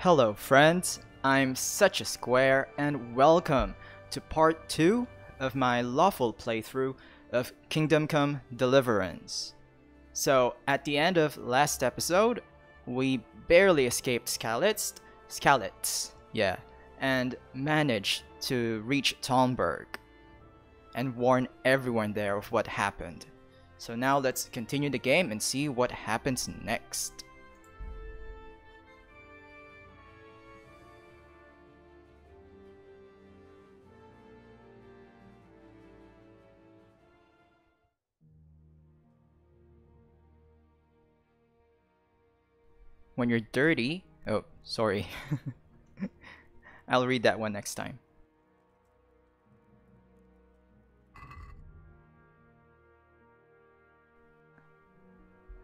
Hello friends, I'm SuchaSquare and welcome to part 2 of my Lawful playthrough of Kingdom Come Deliverance. So at the end of last episode, we barely escaped Skalitz, yeah, and managed to reach Talmberg and warn everyone there of what happened. So now let's continue the game and see what happens next. When you're dirty, oh, sorry. I'll read that one next time.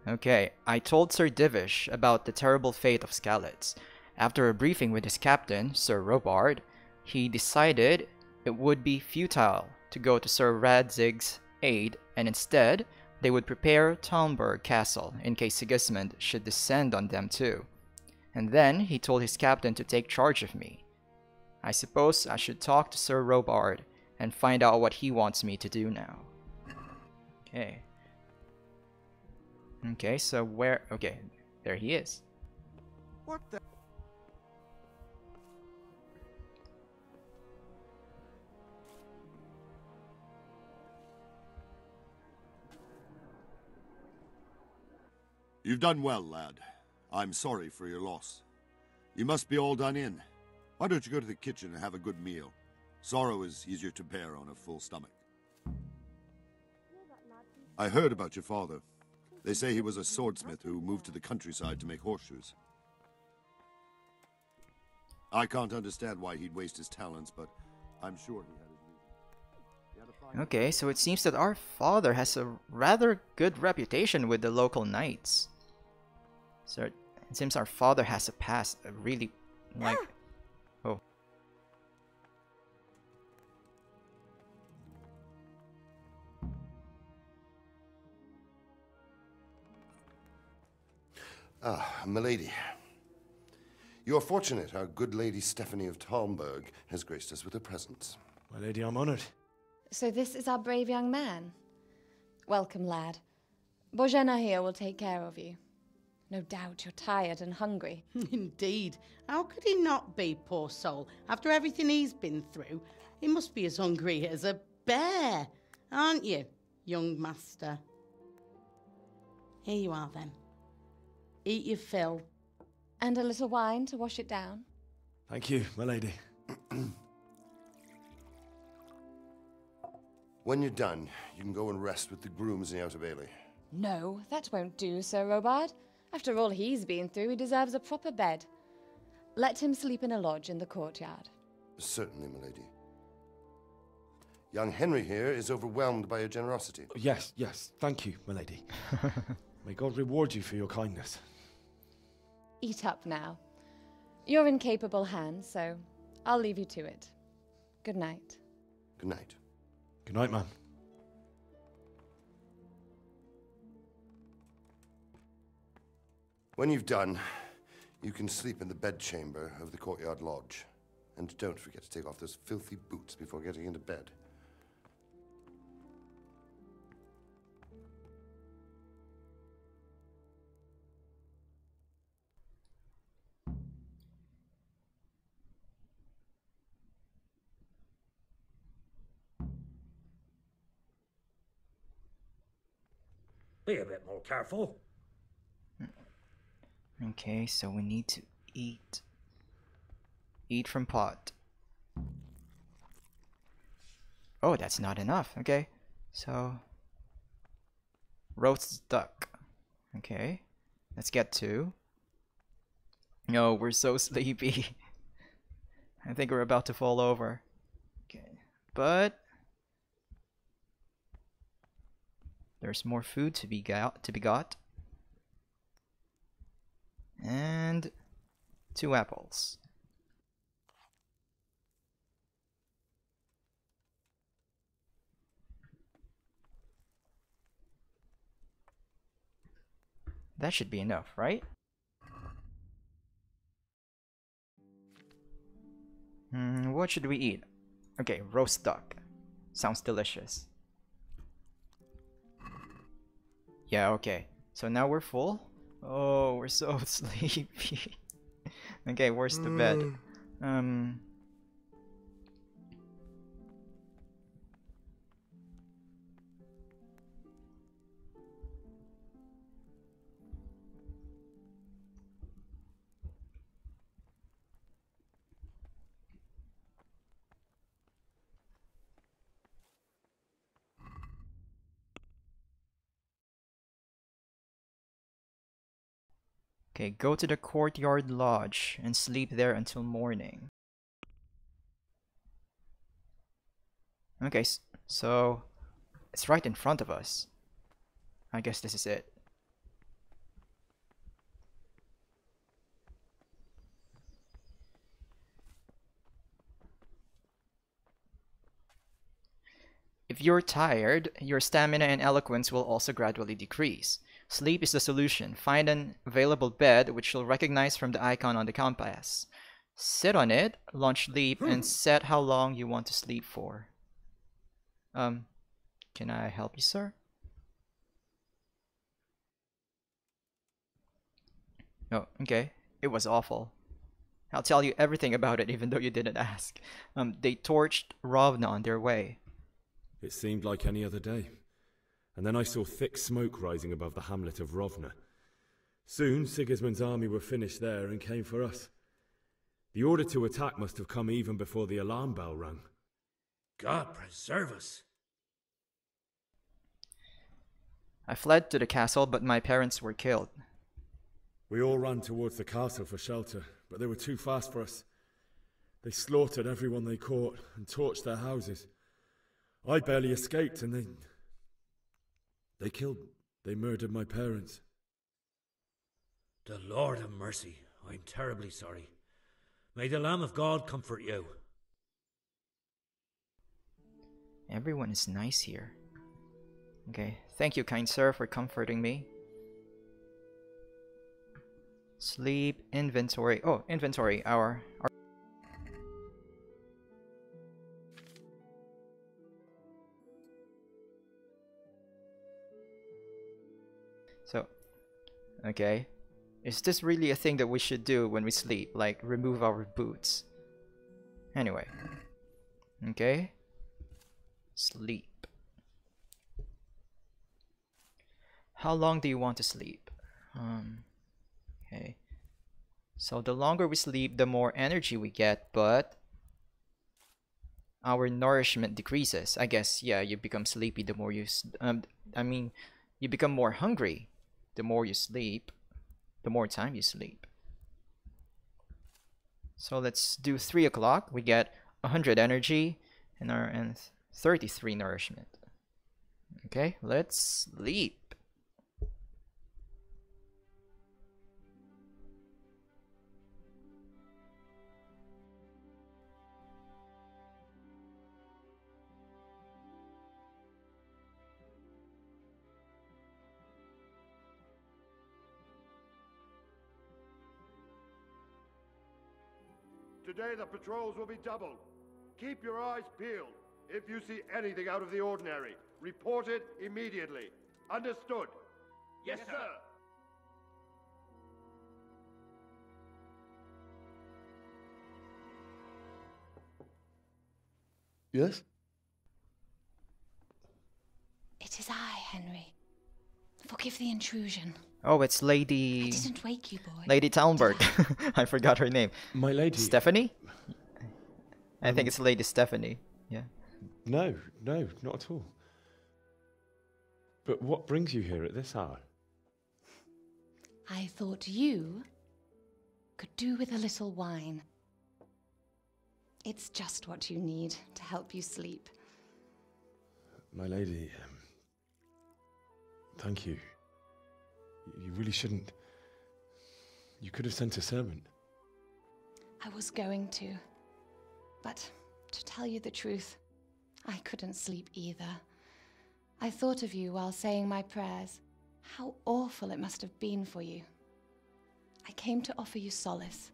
Okay, I told Sir Divish about the terrible fate of Skalitz. After a briefing with his captain, Sir Robard, he decided it would be futile to go to Sir Radzig's aid, and instead, they would prepare Talmberg Castle in case Sigismund should descend on them too. And then he told his captain to take charge of me. I suppose I should talk to Sir Robard and find out what he wants me to do now. Okay. Okay, so where... Okay, there he is. What the? You've done well, lad. I'm sorry for your loss. You must be all done in. Why don't you go to the kitchen and have a good meal? Sorrow is easier to bear on a full stomach. I heard about your father. They say he was a swordsmith who moved to the countryside to make horseshoes. I can't understand why he'd waste his talents, but I'm sure he had his reason. Okay, so it seems that our father has a rather good reputation with the local knights. So it seems our father has a past, a really, like... Oh. Ah, milady. You are fortunate our good lady Stephanie of Talmberg has graced us with her presence. My lady, I'm honored. So this is our brave young man. Welcome, lad. Bojena here will take care of you. No doubt you're tired and hungry. Indeed. How could he not be, poor soul? After everything he's been through, he must be as hungry as a bear, aren't you, young master? Here you are, then. Eat your fill. And a little wine to wash it down. Thank you, my lady. When you're done, you can go and rest with the grooms in the Outer Bailey. No, that won't do, Sir Robard. After all he's been through, he deserves a proper bed. Let him sleep in a lodge in the courtyard. Certainly, milady. Young Henry here is overwhelmed by your generosity. Yes, thank you, my lady. May God reward you for your kindness. Eat up now. You're in capable hands, so I'll leave you to it. Good night. Good night. Good night, man. When you've done, you can sleep in the bedchamber of the courtyard lodge. And don't forget to take off those filthy boots before getting into bed. Be a bit more careful. Okay, so we need to eat. Eat from pot. Oh, that's not enough. Okay, so... Roast duck. Okay, let's get two. No, we're so sleepy. I think we're about to fall over. Okay, but... There's more food to be got. And 2 apples. That should be enough, right? What should we eat? Okay, roast duck. Sounds delicious. Yeah, okay. So now we're full. Oh, we're so sleepy. Okay, where's the bed? Okay, go to the courtyard lodge and sleep there until morning. Okay, so it's right in front of us. I guess this is it. If you're tired, your stamina and eloquence will also gradually decrease. Sleep is the solution. Find an available bed which you'll recognize from the icon on the compass. Sit on it, launch sleep, and set how long you want to sleep for. Can I help you, sir? Oh, okay. It was awful. I'll tell you everything about it even though you didn't ask. They torched Ravna on their way. It seemed like any other day. And then I saw thick smoke rising above the hamlet of Rovna. Soon, Sigismund's army were finished there and came for us. The order to attack must have come even before the alarm bell rang. God preserve us. I fled to the castle, but my parents were killed. We all ran towards the castle for shelter, but they were too fast for us. They slaughtered everyone they caught and torched their houses. I barely escaped, and they murdered my parents. The Lord have mercy. I'm terribly sorry. May the Lamb of God comfort you. Everyone is nice here. Okay, thank you, kind sir, for comforting me. Sleep, inventory. Oh, inventory. Our So, okay. Is this really a thing that we should do when we sleep? Like, remove our boots? Anyway. Okay. Sleep. How long do you want to sleep? Okay. So the longer we sleep, the more energy we get, but our nourishment decreases. I guess, yeah, you become sleepy the more you... you become more hungry the more you sleep, the more time you sleep. So let's do 3 o'clock. We get 100 energy and 33 nourishment. Okay, let's sleep. Today the patrols will be doubled. Keep your eyes peeled. If you see anything out of the ordinary, report it immediately. Understood? Yes, sir. Yes? It is I, Henry. Forgive the intrusion. Oh, it's Lady... I didn't wake you, boy. Lady Talmbert. I forgot her name. My lady... Stephanie? I think it's Lady Stephanie. Yeah. No, not at all. But what brings you here at this hour? I thought you could do with a little wine. It's just what you need to help you sleep. My lady, thank you. You really shouldn't. You could have sent a servant. I was going to. But to tell you the truth, I couldn't sleep either. I thought of you while saying my prayers. How awful it must have been for you. I came to offer you solace.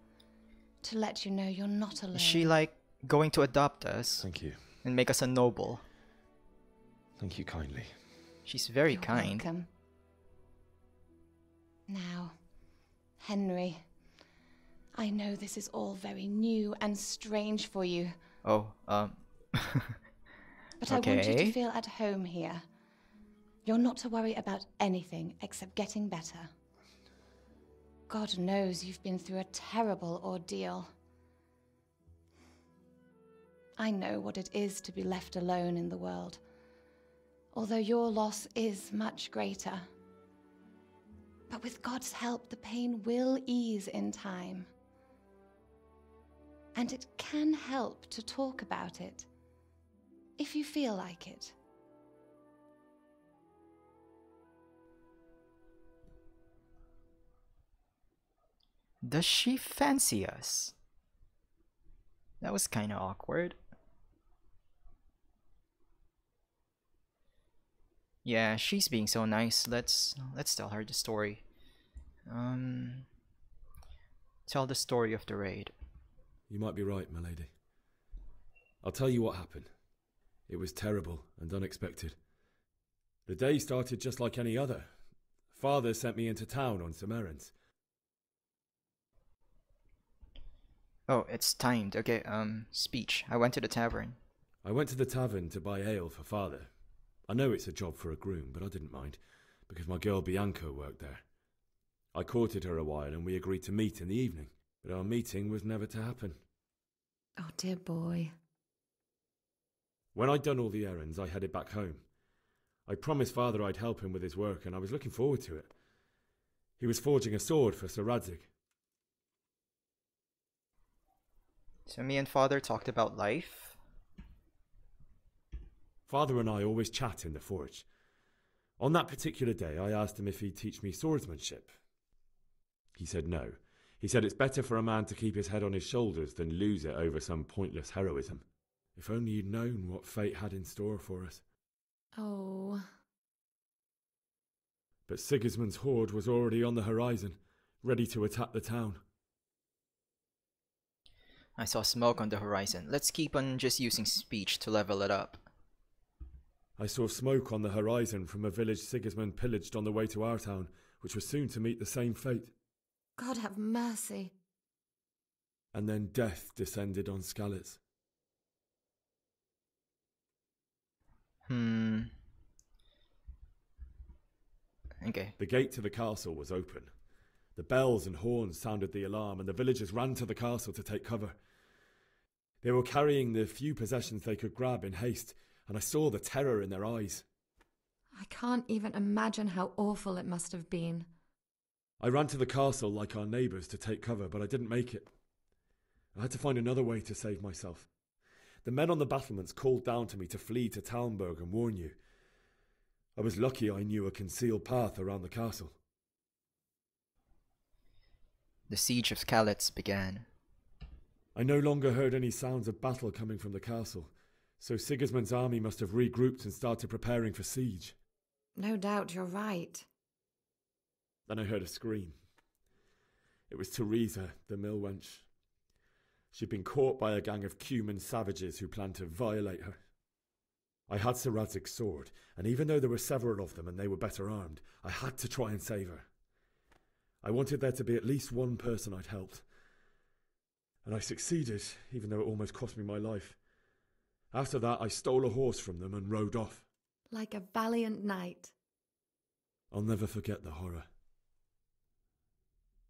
To let you know you're not alone. Is she like going to adopt us Thank you. and make us a noble. Thank you kindly. She's very You're kind. welcome. Now, Henry, I know this is all very new and strange for you, Oh, but I want you okay. to feel at home here. You're not to worry about anything except getting better. God knows you've been through a terrible ordeal. I know what it is to be left alone in the world, although your loss is much greater. But with God's help, the pain will ease in time. And it can help to talk about it, if you feel like it. Does she fancy us? That was kind of awkward. Yeah, she's being so nice. Let's tell her the story. Tell the story of the raid. You might be right, my lady. I'll tell you what happened. It was terrible and unexpected. The day started just like any other. Father sent me into town on some errands. Oh, it's timed. Okay, speech. I went to the tavern. I went to the tavern to buy ale for Father. I know it's a job for a groom, but I didn't mind, because my girl Bianca worked there. I courted her a while and we agreed to meet in the evening, but our meeting was never to happen. Oh, dear boy. When I'd done all the errands, I headed back home. I promised Father I'd help him with his work, and I was looking forward to it. He was forging a sword for Sir Radzig. So me and Father talked about life. Father and I always chat in the forge. On that particular day, I asked him if he'd teach me swordsmanship. He said no. He said it's better for a man to keep his head on his shoulders than lose it over some pointless heroism. If only you'd known what fate had in store for us. Oh. But Sigismund's horde was already on the horizon, ready to attack the town. I saw smoke on the horizon. Let's keep on just using speech to level it up. I saw smoke on the horizon from a village Sigismund pillaged on the way to our town, which was soon to meet the same fate. God have mercy. And then death descended on Skalitz. Okay. The gate to the castle was open. The bells and horns sounded the alarm, and the villagers ran to the castle to take cover. They were carrying the few possessions they could grab in haste, and I saw the terror in their eyes. I can't even imagine how awful it must have been. I ran to the castle like our neighbours to take cover, but I didn't make it. I had to find another way to save myself. The men on the battlements called down to me to flee to Talmberg and warn you. I was lucky I knew a concealed path around the castle. The siege of Skalitz began. I no longer heard any sounds of battle coming from the castle, so Sigismund's army must have regrouped and started preparing for siege. No doubt you're right. Then I heard a scream. It was Teresa, the mill wench. She'd been caught by a gang of Cuman savages who planned to violate her. I had Sir Radzig's sword, and even though there were several of them and they were better armed, I had to try and save her. I wanted there to be at least one person I'd helped. And I succeeded, even though it almost cost me my life. After that, I stole a horse from them and rode off. Like a valiant knight. I'll never forget the horror.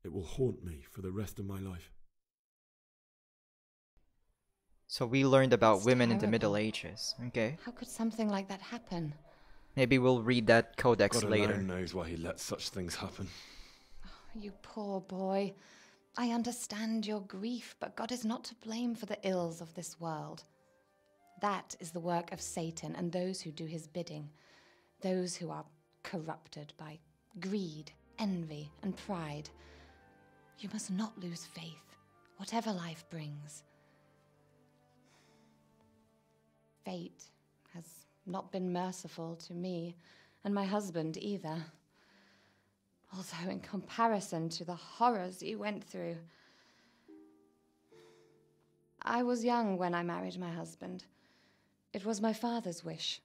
It will haunt me for the rest of my life. So we learned about That's women in the terrible. Middle Ages. Okay. How could something like that happen? Maybe we'll read that codex God later. alone knows why he let such things happen. You poor boy. I understand your grief, but God is not to blame for the ills of this world. That is the work of Satan and those who do his bidding. Those who are corrupted by greed, envy, and pride. You must not lose faith, whatever life brings. Fate has not been merciful to me, and my husband either. Although in comparison to the horrors you went through, I was young when I married my husband. It was my father's wish.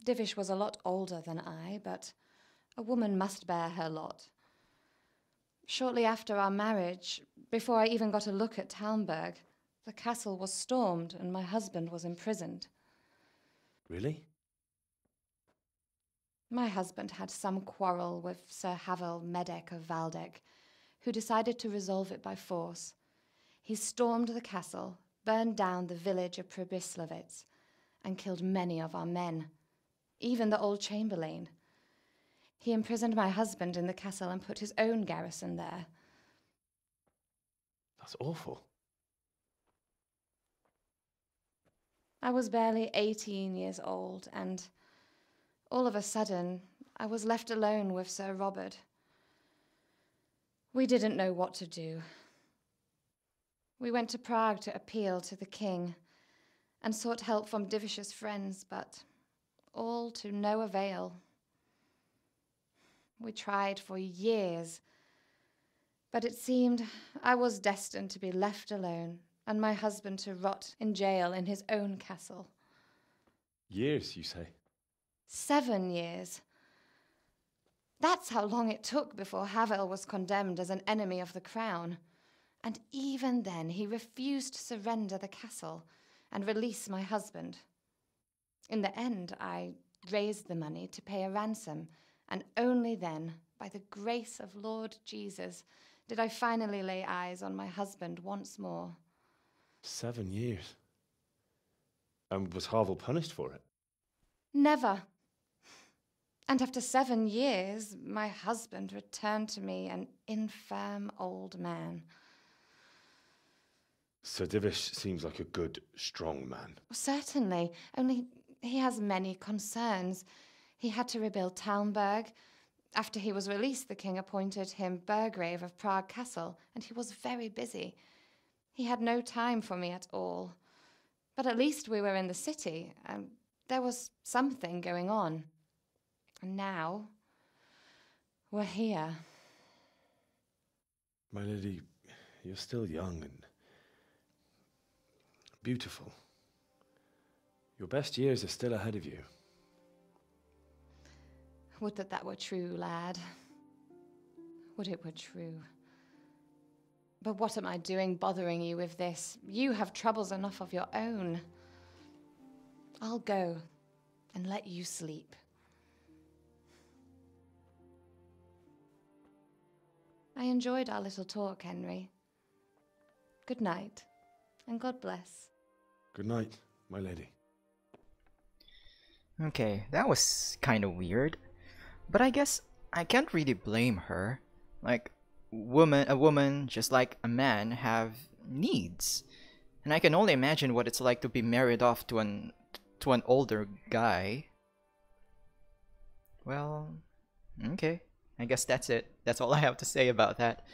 Divish was a lot older than I, but a woman must bear her lot. Shortly after our marriage, before I even got a look at Talmberg, the castle was stormed and my husband was imprisoned. Really? My husband had some quarrel with Sir Havel Medek of Valdek, who decided to resolve it by force. He stormed the castle, burned down the village of Pribyslavitz, and killed many of our men, even the old chamberlain. He imprisoned my husband in the castle and put his own garrison there. That's awful. I was barely 18 years old, and all of a sudden, I was left alone with Sir Robert. We didn't know what to do. We went to Prague to appeal to the king and sought help from Divish's friends, but all to no avail. We tried for years, but it seemed I was destined to be left alone and my husband to rot in jail in his own castle. Years, you say? 7 years. That's how long it took before Havel was condemned as an enemy of the crown. And even then he refused to surrender the castle and release my husband. In the end, I raised the money to pay a ransom, and only then, by the grace of Lord Jesus, did I finally lay eyes on my husband once more. 7 years? And was Havel punished for it? Never. And after 7 years, my husband returned to me an infirm old man. Sir Divish seems like a good, strong man. Certainly, only he has many concerns. He had to rebuild Talmberg. After he was released, the king appointed him Burgrave of Prague Castle, and he was very busy. He had no time for me at all. But at least we were in the city, and there was something going on. And now, we're here. My lady, you're still young and beautiful. Your best years are still ahead of you. Would that that were true, lad. Would it were true. But what am I doing bothering you with this? You have troubles enough of your own. I'll go and let you sleep. I enjoyed our little talk, Henry. Good night, and God bless. Good night, my lady. Okay, that was kind of weird. But I guess I can't really blame her. Like, a woman, just like a man, have needs. And I can only imagine what it's like to be married off to an older guy. Well, okay. I guess that's it. That's all I have to say about that.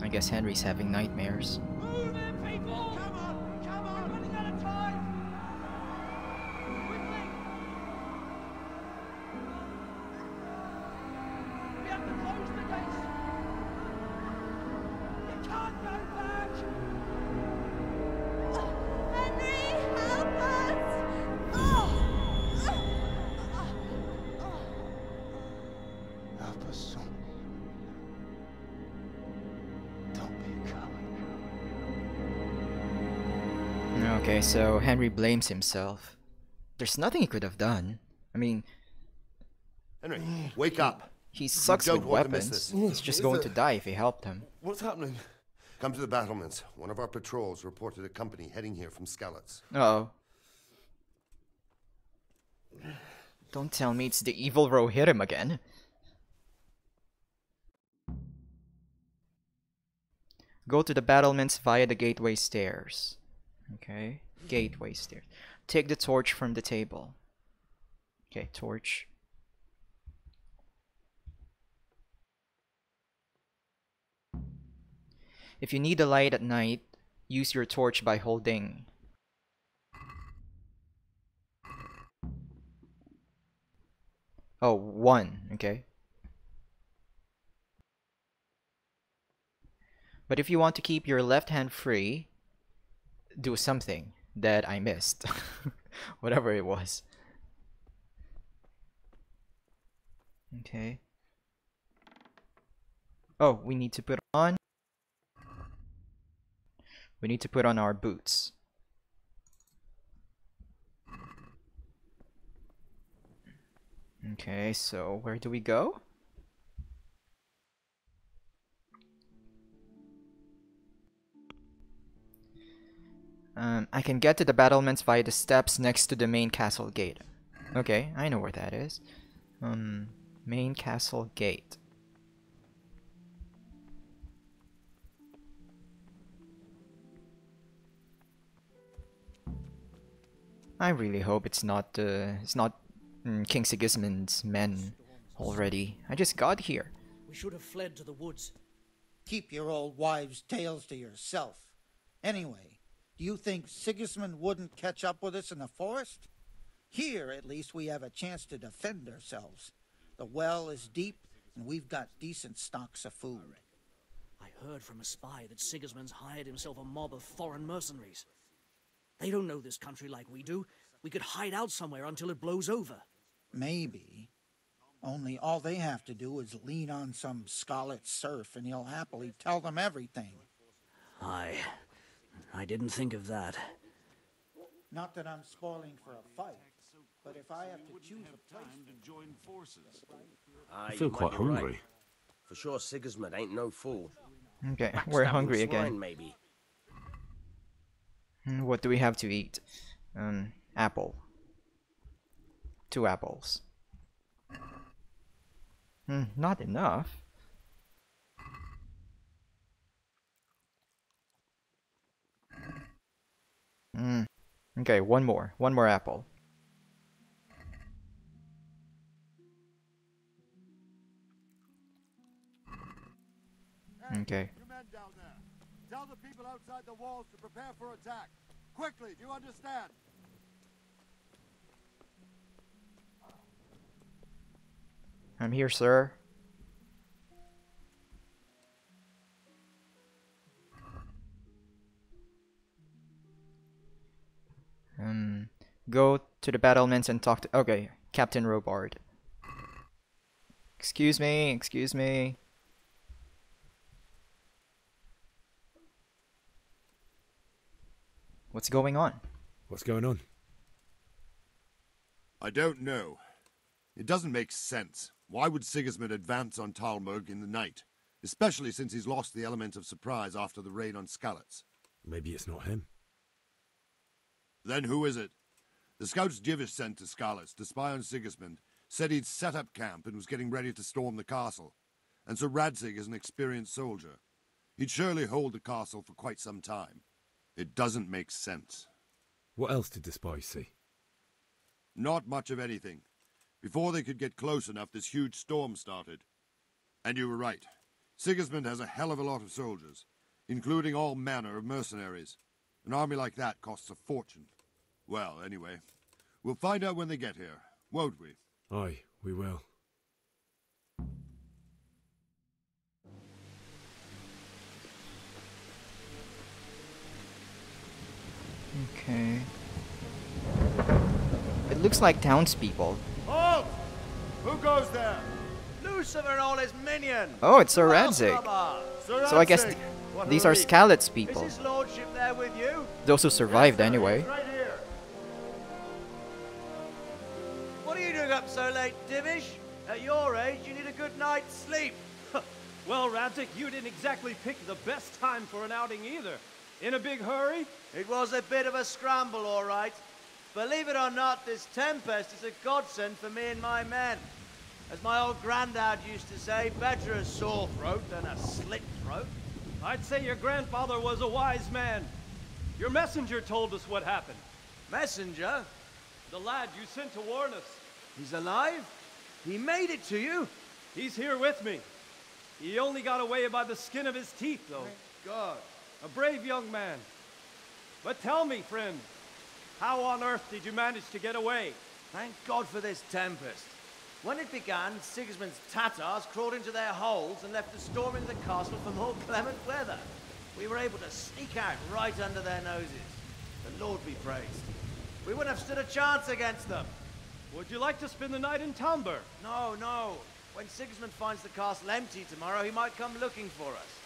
I guess Henry's having nightmares. Move in, people! Come on! Come on! We're running out of time! Quickly! We have to close the gates! You can't go back! Henry, help us! Help us, son. Don't be a coward. Okay, so Henry blames himself. There's nothing he could have done. I mean, Henry, wake up. he sucks don't with want to miss weapons. this. He's just going to die if he helped him. What's happening? Come to the battlements. One of our patrols reported a company heading here from Skalitz. Uh-oh. Don't tell me it's the evil Rohirrim again. Go to the battlements via the gateway stairs. Okay, gateway stairs. Take the torch from the table. Okay, torch. If you need a light at night, use your torch by holding Oh, 1, okay. But if you want to keep your left hand free, do something that I missed. Whatever it was. Okay. Oh, we need to put on our boots. Okay, so where do we go? I can get to the battlements via the steps next to the main castle gate. Okay, I know where that is. Main castle gate. I really hope it's not King Sigismund's men already. I just got here. We should have fled to the woods. Keep your old wives' tales to yourself. Anyway, do you think Sigismund wouldn't catch up with us in the forest? Here, at least, we have a chance to defend ourselves. The well is deep, and we've got decent stocks of food. I heard from a spy that Sigismund's hired himself a mob of foreign mercenaries. They don't know this country like we do. We could hide out somewhere until it blows over. Maybe. Only all they have to do is lean on some Scarlet serf, and he'll happily tell them everything. I didn't think of that. Not that I'm spoiling for a fight, but if I have to choose a place to join forces. I feel quite hungry. Right. For sure, Sigismund ain't no fool. Okay, we're hungry swine, again. Maybe. What do we have to eat? Apple. 2 apples. Not enough. Okay, one more apple. Okay. You men down there, tell the people outside the walls to prepare for attack. Quickly, do you understand? I'm here, sir. Go to the battlements and talk to... Okay, Captain Robard. Excuse me, excuse me. What's going on? What's going on? I don't know. It doesn't make sense. Why would Sigismund advance on Talmberg in the night? Especially since he's lost the element of surprise after the raid on Skalitz. Maybe it's not him. Then who is it? The scouts Divish sent to Skalitz to spy on Sigismund said he'd set up camp and was getting ready to storm the castle. And so Radzig is an experienced soldier. He'd surely hold the castle for quite some time. It doesn't make sense. What else did the spies see? Not much of anything. Before they could get close enough, this huge storm started. And you were right. Sigismund has a hell of a lot of soldiers, including all manner of mercenaries. An army like that costs a fortune. Well, anyway, we'll find out when they get here, won't we? Aye, we will. Okay. It looks like townspeople. Halt! Who goes there? Lucifer and all his minions! Oh, it's Sir Radzig. So I guess these are Skalitz people. Is his lordship there with you? Those who survived anyway. Right here. What are you doing up so late, Divish? At your age, you need a good night's sleep. Well, Radzig, you didn't exactly pick the best time for an outing either. In a big hurry? It was a bit of a scramble, all right. Believe it or not, this tempest is a godsend for me and my men. As my old granddad used to say, better a sore throat than a slit throat. I'd say your grandfather was a wise man. Your messenger told us what happened. Messenger? The lad you sent to warn us. He's alive? He made it to you? He's here with me. He only got away by the skin of his teeth, though. Thank God. A brave young man. But tell me, friend, how on earth did you manage to get away? Thank God for this tempest. When it began, Sigismund's Tatars crawled into their holes and left the storm into the castle for more clement weather. We were able to sneak out right under their noses. The Lord be praised. We wouldn't have stood a chance against them. Would you like to spend the night in Talmberg? No, no. When Sigismund finds the castle empty tomorrow, he might come looking for us.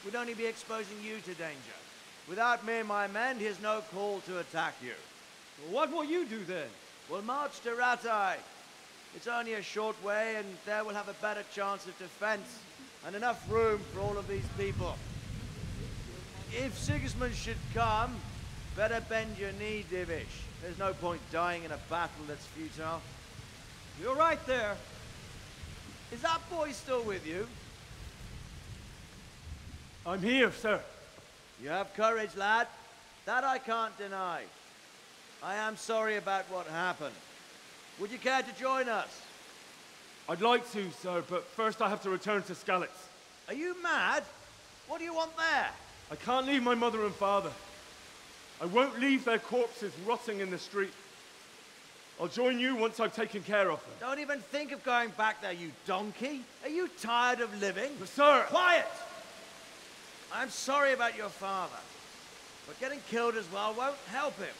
We'd only be exposing you to danger. Without me and my men, he has no call to attack you. What will you do then? We'll march to Ratai. It's only a short way, and there we'll have a better chance of defense, and enough room for all of these people. If Sigismund should come, better bend your knee, Divish. There's no point dying in a battle that's futile. You're right there. Is that boy still with you? I'm here, sir. You have courage, lad. That I can't deny. I am sorry about what happened. Would you care to join us? I'd like to, sir, but first I have to return to Skalitz. Are you mad? What do you want there? I can't leave my mother and father. I won't leave their corpses rotting in the street. I'll join you once I've taken care of them. Don't even think of going back there, you donkey. Are you tired of living? But sir! Quiet! I'm sorry about your father, but getting killed as well won't help him.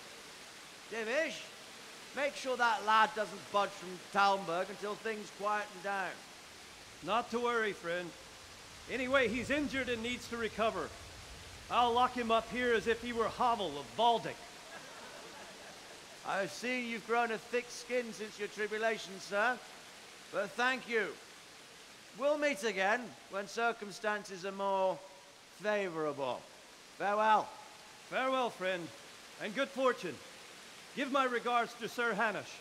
Divish, make sure that lad doesn't budge from Talmberg until things quieten down. Not to worry, friend. Anyway, he's injured and needs to recover. I'll lock him up here as if he were Havel of Baldic. I see you've grown a thick skin since your tribulation, sir. But thank you. We'll meet again when circumstances are more favorable. Farewell. Farewell, friend, and good fortune. Give my regards to Sir Hanush.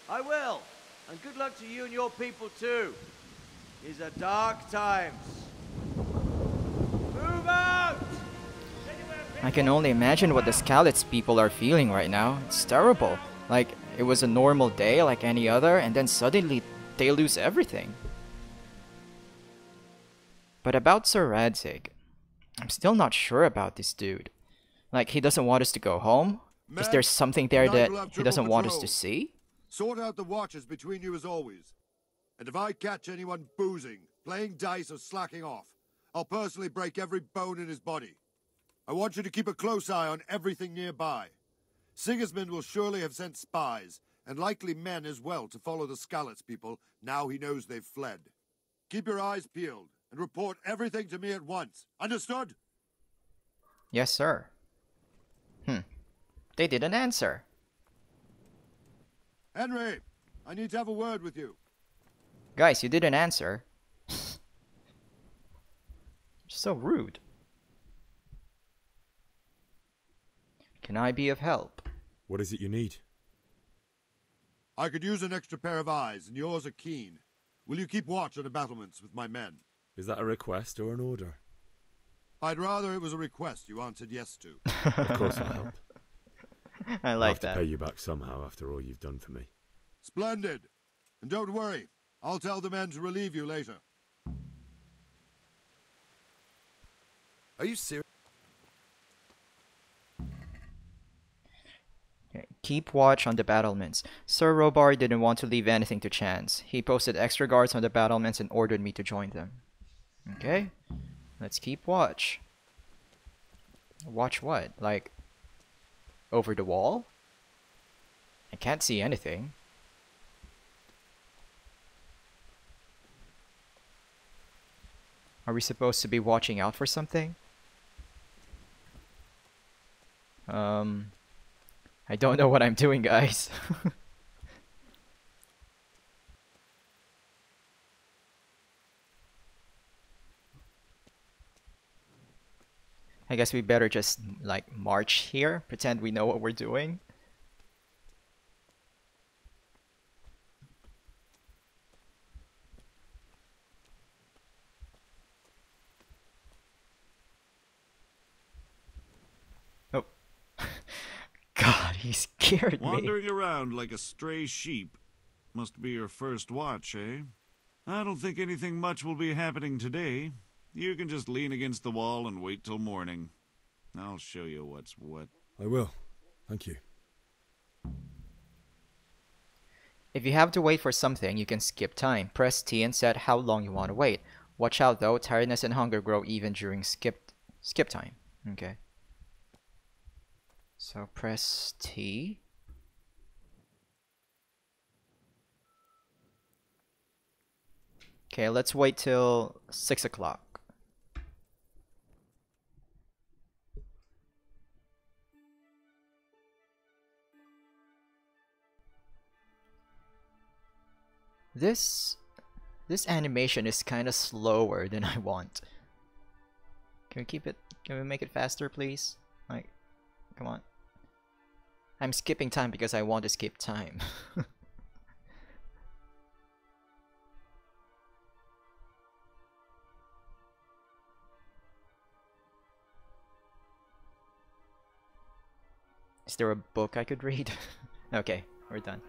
I will, and good luck to you and your people too. These are dark times. Move out! I can only imagine what the Skalitz people are feeling right now. It's terrible. Like, it was a normal day like any other, and then suddenly they lose everything. But about Sir Radzig, I'm still not sure about this dude. Like, he doesn't want us to go home? Is there something there that he doesn't want us to see? Sort out the watches between you as always. And if I catch anyone boozing, playing dice or slacking off, I'll personally break every bone in his body. I want you to keep a close eye on everything nearby. Sigismund will surely have sent spies, and likely men as well, to follow the Skalitz people now he knows they've fled. Keep your eyes peeled, and report everything to me at once. Understood? Yes, sir. They didn't answer. Henry, I need to have a word with you. Guys, you didn't answer. So rude. Can I be of help? What is it you need? I could use an extra pair of eyes, and yours are keen. Will you keep watch on the battlements with my men? Is that a request or an order? I'd rather it was a request you answered yes to. Of course I'll help. I like that. I'll have to pay you back somehow after all you've done for me. Splendid. And don't worry, I'll tell the men to relieve you later. Are you serious? Keep watch on the battlements. Sir Robar didn't want to leave anything to chance. He posted extra guards on the battlements and ordered me to join them. Okay, let's keep watch. Watch what? Like, over the wall? I can't see anything. Are we supposed to be watching out for something? I don't know what I'm doing, guys. I guess we better just, like, march here, pretend we know what we're doing. Oh. God, he scared me. Wandering around like a stray sheep. Must be your first watch, eh? I don't think anything much will be happening today. You can just lean against the wall and wait till morning. I'll show you what's what. I will. Thank you. If you have to wait for something, you can skip time. Press T and set how long you want to wait. Watch out though, tiredness and hunger grow even during skip time. Okay. So press T. Okay, let's wait till 6 o'clock. This animation is kind of slower than I want. Can we keep it? Can we make it faster, please? Like, come on. I'm skipping time because I want to skip time. Is there a book I could read? Okay, we're done.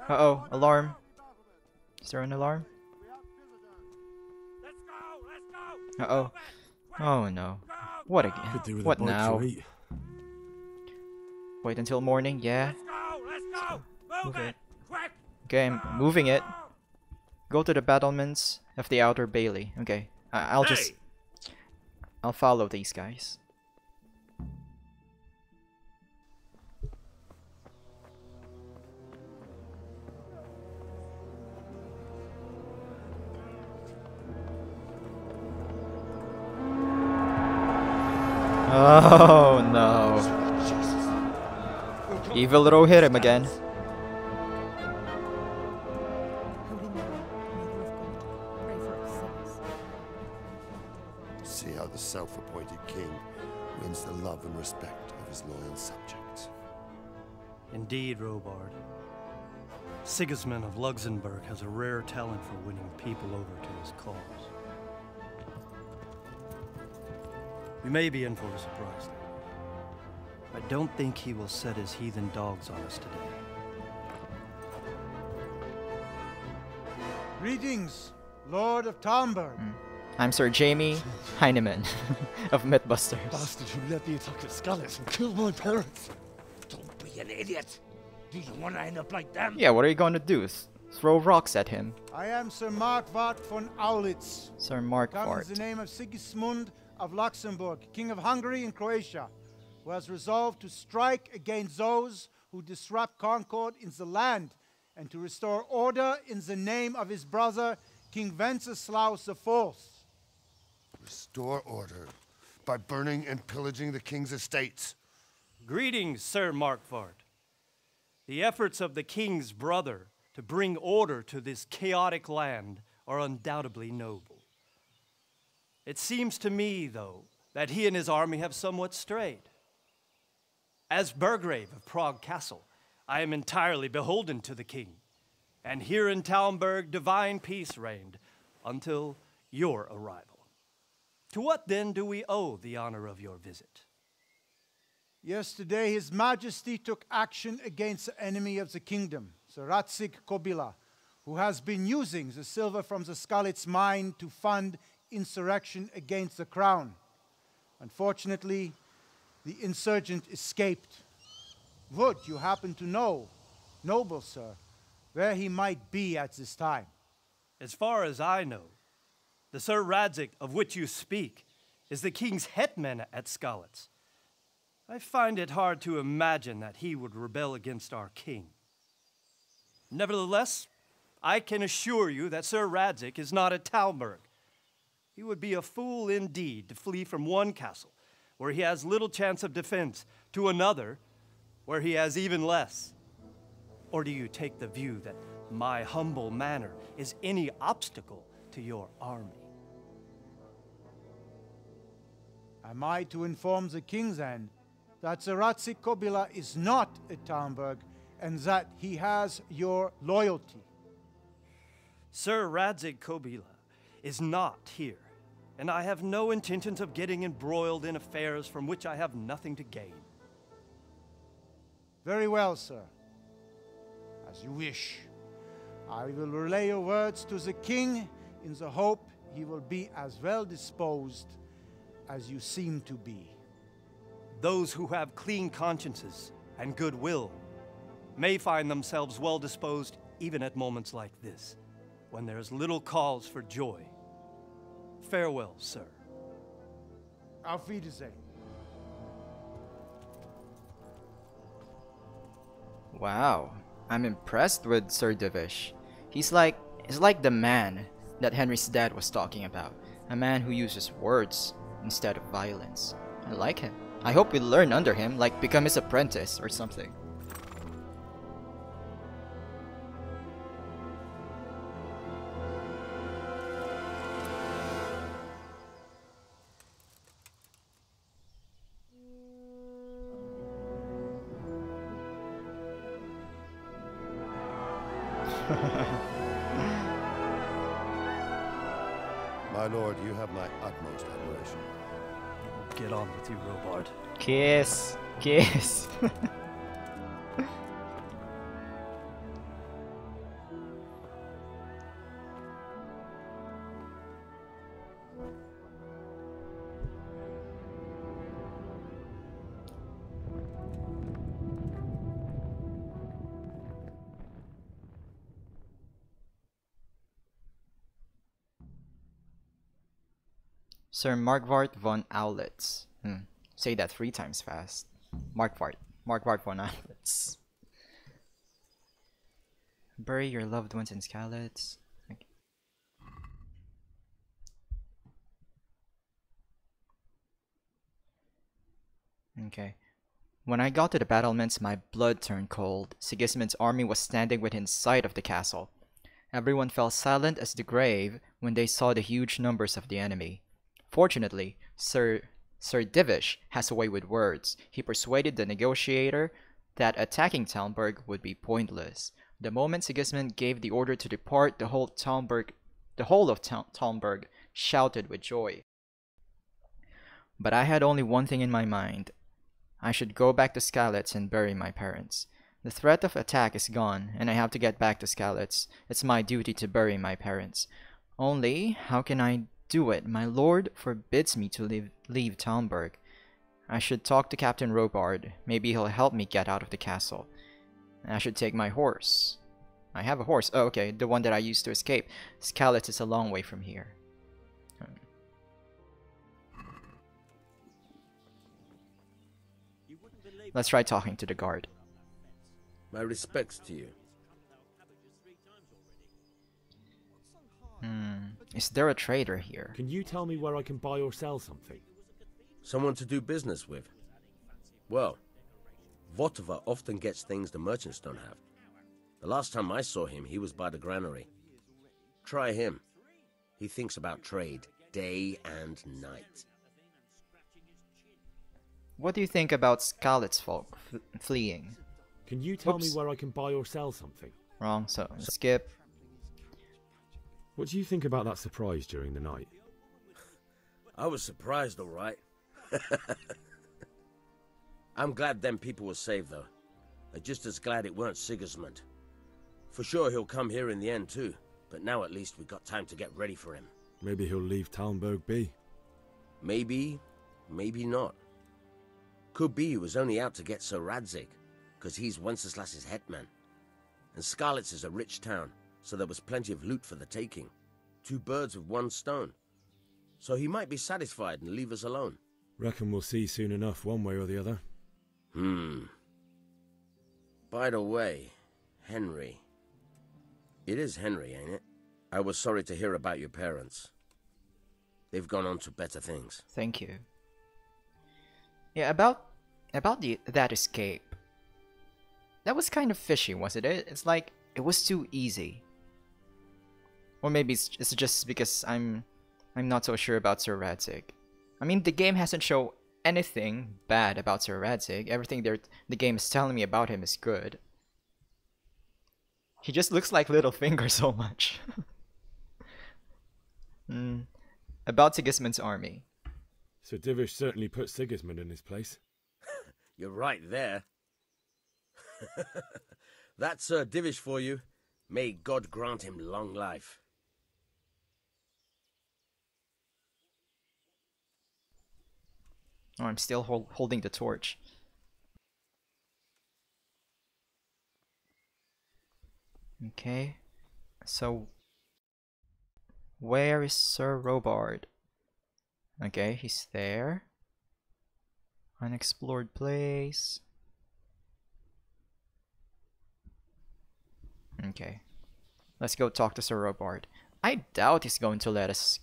Uh-oh, alarm. Is there an alarm? Uh-oh. Oh no. What again? What now? Wait until morning, yeah. Move it. Okay, I'm moving it. Go to the battlements of the outer bailey. Okay, I'll follow these guys. Oh no. Evil Ro hit him again. See how the self-appointed king wins the love and respect of his loyal subjects. Indeed, Robard. Sigismund of Luxembourg has a rare talent for winning people over to his cause. We may be in for a surprise, though. I don't think he will set his heathen dogs on us today. Greetings, Lord of Talmberg. I'm Sir Jamie Heinemann of Mythbusters. Bastard who led the attack at Scarlet and killed my parents. Don't be an idiot. Do you want to end up like them? Yeah, what are you going to do? Throw rocks at him? I am Sir Markwart von Aulitz. Sir Comes Markwart. in the name of Sigismund of Luxembourg, King of Hungary and Croatia, who has resolved to strike against those who disrupt concord in the land and to restore order in the name of his brother, King Wenceslaus IV. Restore order by burning and pillaging the king's estates. Greetings, Sir Markwart. The efforts of the king's brother to bring order to this chaotic land are undoubtedly noble. It seems to me, though, that he and his army have somewhat strayed. As Burgrave of Prague Castle, I am entirely beholden to the king, and here in Talmberg divine peace reigned until your arrival. To what then do we owe the honor of your visit? Yesterday, His Majesty took action against the enemy of the kingdom, Sir Ratsig Kobila, who has been using the silver from the Skalitz mine to fund insurrection against the crown. Unfortunately, the insurgent escaped. Would you happen to know, noble sir, where he might be at this time? As far as I know, the Sir Radzik of which you speak is the king's hetman at Skalitz. I find it hard to imagine that he would rebel against our king. Nevertheless, I can assure you that Sir Radzik is not at Talmberg. He would be a fool indeed to flee from one castle, where he has little chance of defense, to another, where he has even less. Or do you take the view that my humble manner is any obstacle to your army? Am I to inform the king then that Sir Ratsik Kobila is not at Talmberg and that he has your loyalty? Sir Radzik Kobila is not here, and I have no intentions of getting embroiled in affairs from which I have nothing to gain. Very well, sir. As you wish. I will relay your words to the king in the hope he will be as well disposed as you seem to be. Those who have clean consciences and goodwill may find themselves well disposed even at moments like this, when there is little cause for joy. Farewell, sir. Auf Wiedersehen. Wow, I'm impressed with Sir Divish. He's like the man that Henry's dad was talking about. A man who uses words instead of violence. I like him. I hope we learn under him, like become his apprentice or something. My lord, you have my utmost admiration. Get on with you, Robard. Kiss. Kiss. Sir Markvart von Owlitz. Say that 3 times fast. Markvart von Owlitz. Bury your loved ones in Skalitz. Okay. When I got to the battlements, my blood turned cold. Sigismund's army was standing within sight of the castle. Everyone fell silent as the grave when they saw the huge numbers of the enemy. Fortunately, Sir Divish has a way with words. He persuaded the negotiator that attacking Talmberg would be pointless. The moment Sigismund gave the order to depart, the whole of Talmberg shouted with joy. But I had only one thing in my mind. I should go back to Skalitz and bury my parents. The threat of attack is gone, and I have to get back to Skalitz. It's my duty to bury my parents. Only, how can I do it? My lord forbids me to leave Talmberg. I should talk to Captain Robard. Maybe he'll help me get out of the castle. I should take my horse. I have a horse. Oh, okay, the one that I used to escape. Skalitz is a long way from here. Let's try talking to the guard. My respects to you. Is there a trader here? Can you tell me where I can buy or sell something? Someone to do business with. Well, Votova often gets things the merchants don't have. The last time I saw him, he was by the granary. Try him. He thinks about trade, day and night. What do you think about Skalitz folk fleeing? Can you tell me where I can buy or sell something? Wrong, so skip. What do you think about that surprise during the night? I was surprised, all right. I'm glad them people were saved, though. I'm just as glad it weren't Sigismund. For sure he'll come here in the end, too. But now at least we've got time to get ready for him. Maybe he'll leave Talmberg be. Maybe, maybe not. Could be he was only out to get Sir Radzig, because he's Wenceslas's hetman. And Skalitz is a rich town, so there was plenty of loot for the taking. 2 birds with 1 stone. So he might be satisfied and leave us alone. Reckon we'll see soon enough, one way or the other. By the way, Henry. It is Henry, ain't it? I was sorry to hear about your parents. They've gone on to better things. Thank you. Yeah, about that escape. That was kind of fishy, wasn't it? It's like it was too easy. Or maybe it's just because I'm not so sure about Sir Radzig. I mean, the game hasn't shown anything bad about Sir Radzig. Everything the game is telling me about him is good. He just looks like Littlefinger so much. About Sigismund's army. Sir Divish certainly put Sigismund in his place. You're right there. That's Sir Divish for you. May God grant him long life. Oh, I'm still holding the torch. Okay, so where is Sir Robard? Okay, he's there. Unexplored place. Okay, let's go talk to Sir Robard. I doubt he's going to let us.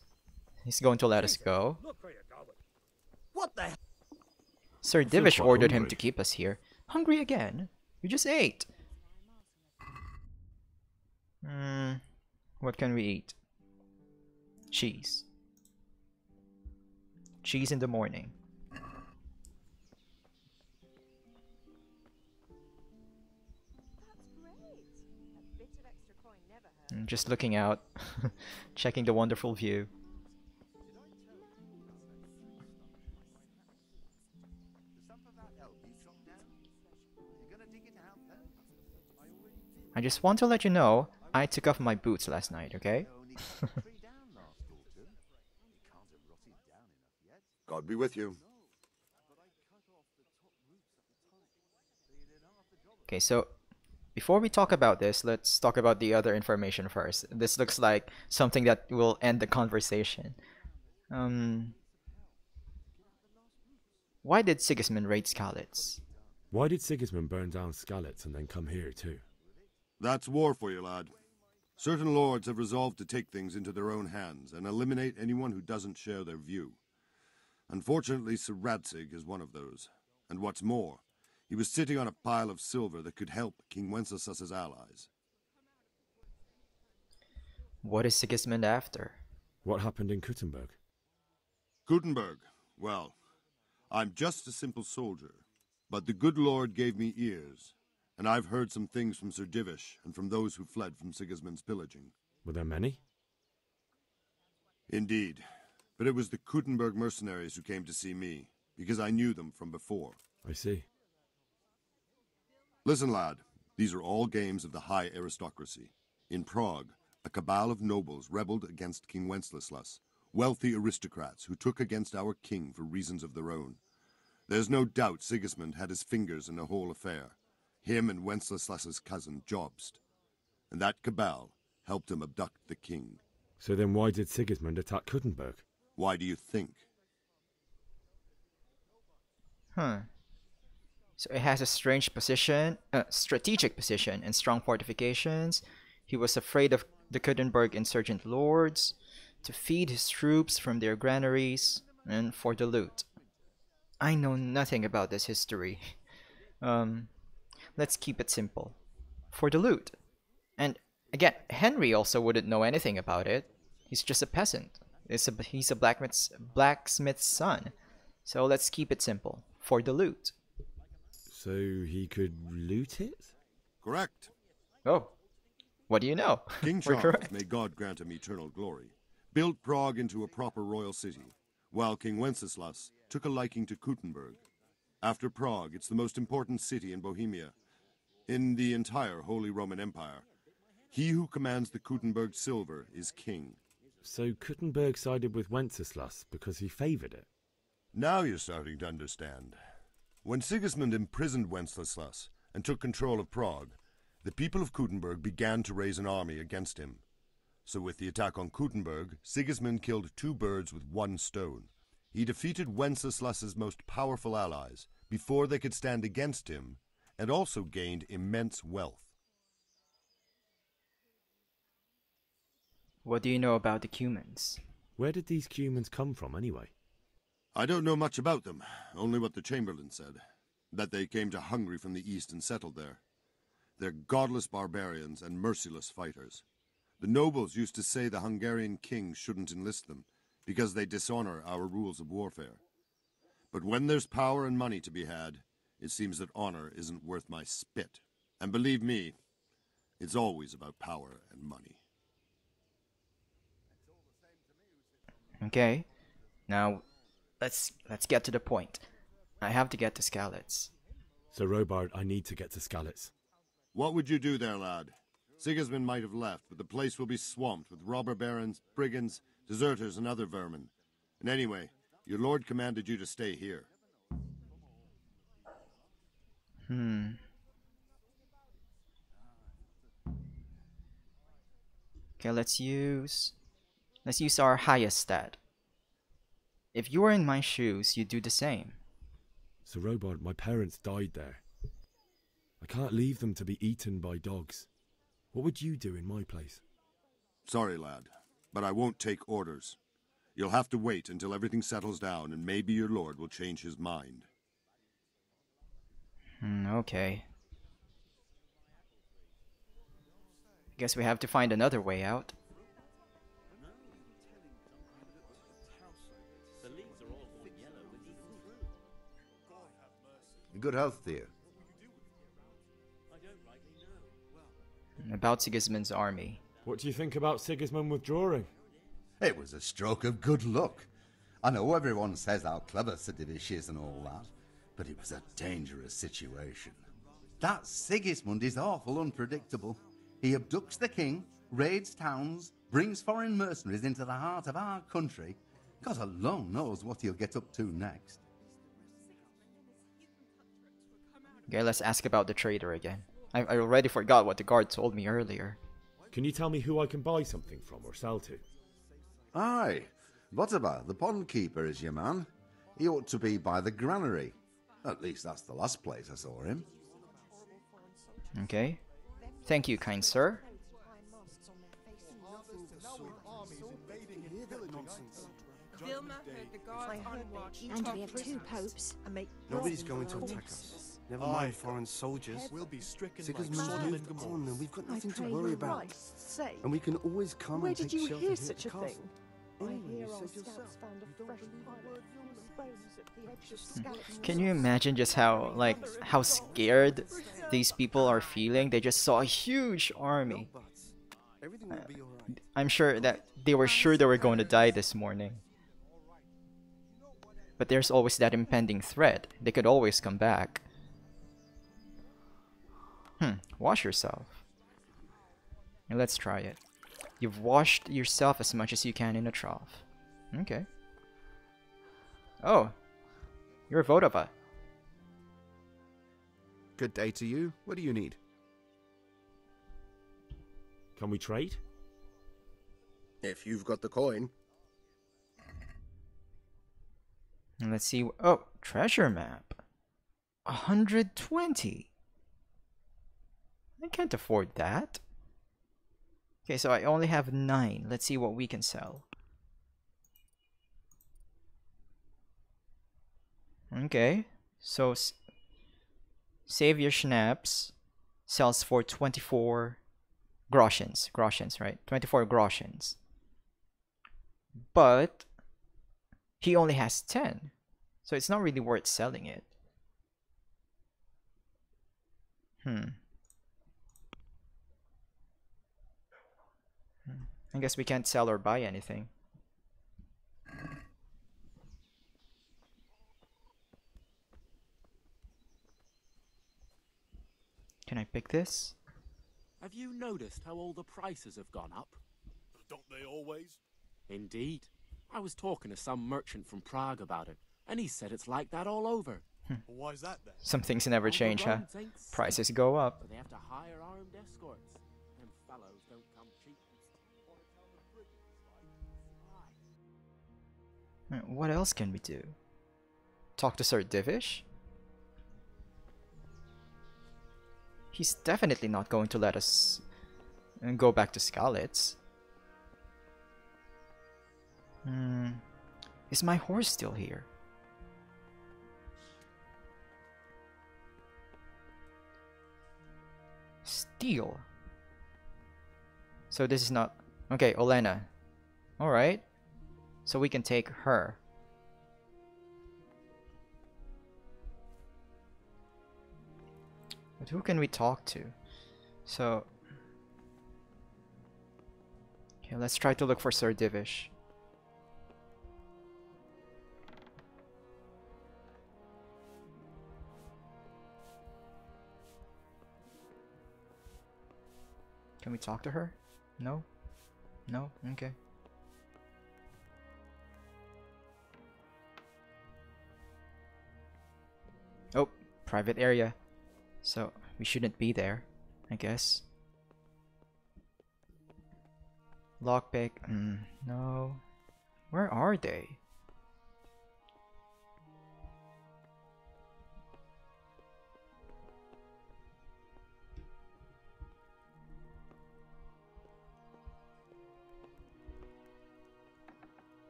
He's going to let us go. What the? Sir feel Divish quite ordered him hungry. to keep us here. Hungry again? We just ate. What can we eat? Cheese. Cheese in the morning. Just looking out, checking the wonderful view. I just want to let you know, I took off my boots last night, okay? God be with you. Okay, so before we talk about this, let's talk about the other information first. This looks like something that will end the conversation. Why did Sigismund raid Skalitz? Why did Sigismund burn down Skalitz and then come here too? That's war for you, lad. Certain lords have resolved to take things into their own hands and eliminate anyone who doesn't share their view. Unfortunately, Sir Radzig is one of those. And what's more, he was sitting on a pile of silver that could help King Wenceslas's allies. What is Sigismund after? What happened in Kuttenberg? Kuttenberg, well, I'm just a simple soldier, but the good Lord gave me ears, and I've heard some things from Sir Divish and from those who fled from Sigismund's pillaging. Were there many? Indeed, but it was the Kuttenberg mercenaries who came to see me, because I knew them from before. I see. Listen, lad, these are all games of the high aristocracy. In Prague, a cabal of nobles rebelled against King Wenceslas, wealthy aristocrats who took against our king for reasons of their own. There's no doubt Sigismund had his fingers in the whole affair, him and Wenceslas's cousin Jobst. And that cabal helped him abduct the king. So then why did Sigismund attack Kuttenberg? Why do you think? So it has a strange position, strategic position, and strong fortifications. He was afraid of the Kuttenberg insurgent lords, to feed his troops from their granaries, and for the loot. I know nothing about this history. Let's keep it simple. For the loot. And again, Henry also wouldn't know anything about it. He's just a peasant. He's a blacksmith's son. So let's keep it simple. For the loot. So he could loot it? Correct. Oh, what do you know? King We're Charles, correct. may God grant him eternal glory, built Prague into a proper royal city, while King Wenceslas took a liking to Kuttenberg. After Prague, it's the most important city in Bohemia, in the entire Holy Roman Empire. He who commands the Kuttenberg silver is king. So Kuttenberg sided with Wenceslas because he favoured it? Now you're starting to understand. When Sigismund imprisoned Wenceslas and took control of Prague, the people of Kuttenberg began to raise an army against him. So with the attack on Kuttenberg, Sigismund killed two birds with one stone. He defeated Wenceslas's most powerful allies before they could stand against him, and also gained immense wealth. What do you know about the Cumans? Where did these Cumans come from anyway? I don't know much about them, only what the Chamberlain said, that they came to Hungary from the east and settled there. They're godless barbarians and merciless fighters. The nobles used to say the Hungarian king shouldn't enlist them, because they dishonor our rules of warfare. But when there's power and money to be had, it seems that honor isn't worth my spit. And believe me, it's always about power and money. Okay, now let's get to the point. I have to get to Skalitz. So Robard, I need to get to Skalitz. What would you do there, lad? Sigismund might have left, but the place will be swamped with robber barons, brigands, deserters, and other vermin. And anyway, your lord commanded you to stay here. Okay, let's use our highest stat. If you were in my shoes, you'd do the same. Sir Robard, my parents died there. I can't leave them to be eaten by dogs. What would you do in my place? Sorry, lad, but I won't take orders. You'll have to wait until everything settles down, and maybe your lord will change his mind. Okay. Guess we have to find another way out. Good health, dear. About Sigismund's army. What do you think about Sigismund withdrawing? It was a stroke of good luck. I know everyone says how clever Sir Divish is and all that, but it was a dangerous situation. That Sigismund is awful unpredictable. He abducts the king, raids towns, brings foreign mercenaries into the heart of our country. God alone knows what he'll get up to next. Okay, let's ask about the trader again. I already forgot what the guard told me earlier. Can you tell me who I can buy something from or sell to? Aye. What about the pond keeper is your man? He ought to be by the granary. At least that's the last place I saw him. Okay. Thank you, kind sir. And we have two popes. Nobody's going to attack us. Never mind foreign soldiers. We'll be stricken. Sigismund's moved on, and we've got nothing to worry about. And we can always come and take shelter here at the castle. Can you imagine just how scared these people are feeling? They just saw a huge army. I'm sure that they were going to die this morning. But there's always that impending threat. They could always come back. Wash yourself. Now let's try it. You've washed yourself as much as you can in a trough. Okay. Oh, you're Vodova. Good day to you. What do you need? Can we trade? If you've got the coin. And let's see. Oh, treasure map. 120. I can't afford that. Okay, so I only have 9. Let's see what we can sell. Okay, so Savior Schnapps sells for 24 groschens. Groschens, right? 24 groschens. But he only has 10. So it's not really worth selling it. I guess we can't sell or buy anything. Can I pick this? Have you noticed how all the prices have gone up? Don't they always? Indeed. I was talking to some merchant from Prague about it, and he said it's like that all over. Why is that then? Some things never change, huh? Prices go up. But they have to hire armed escorts. Them fellows don't come cheap. What else can we do? Talk to Sir Divish? He's definitely not going to let us go back to Skalitz. Is my horse still here? Steal. So this is not... Okay, Olena. Alright. So we can take her. But who can we talk to? So... Okay, let's try to look for Sir Divish. Can we talk to her? No? No? Okay. Oh, private area. So, we shouldn't be there, I guess. Lockpick. No. Where are they?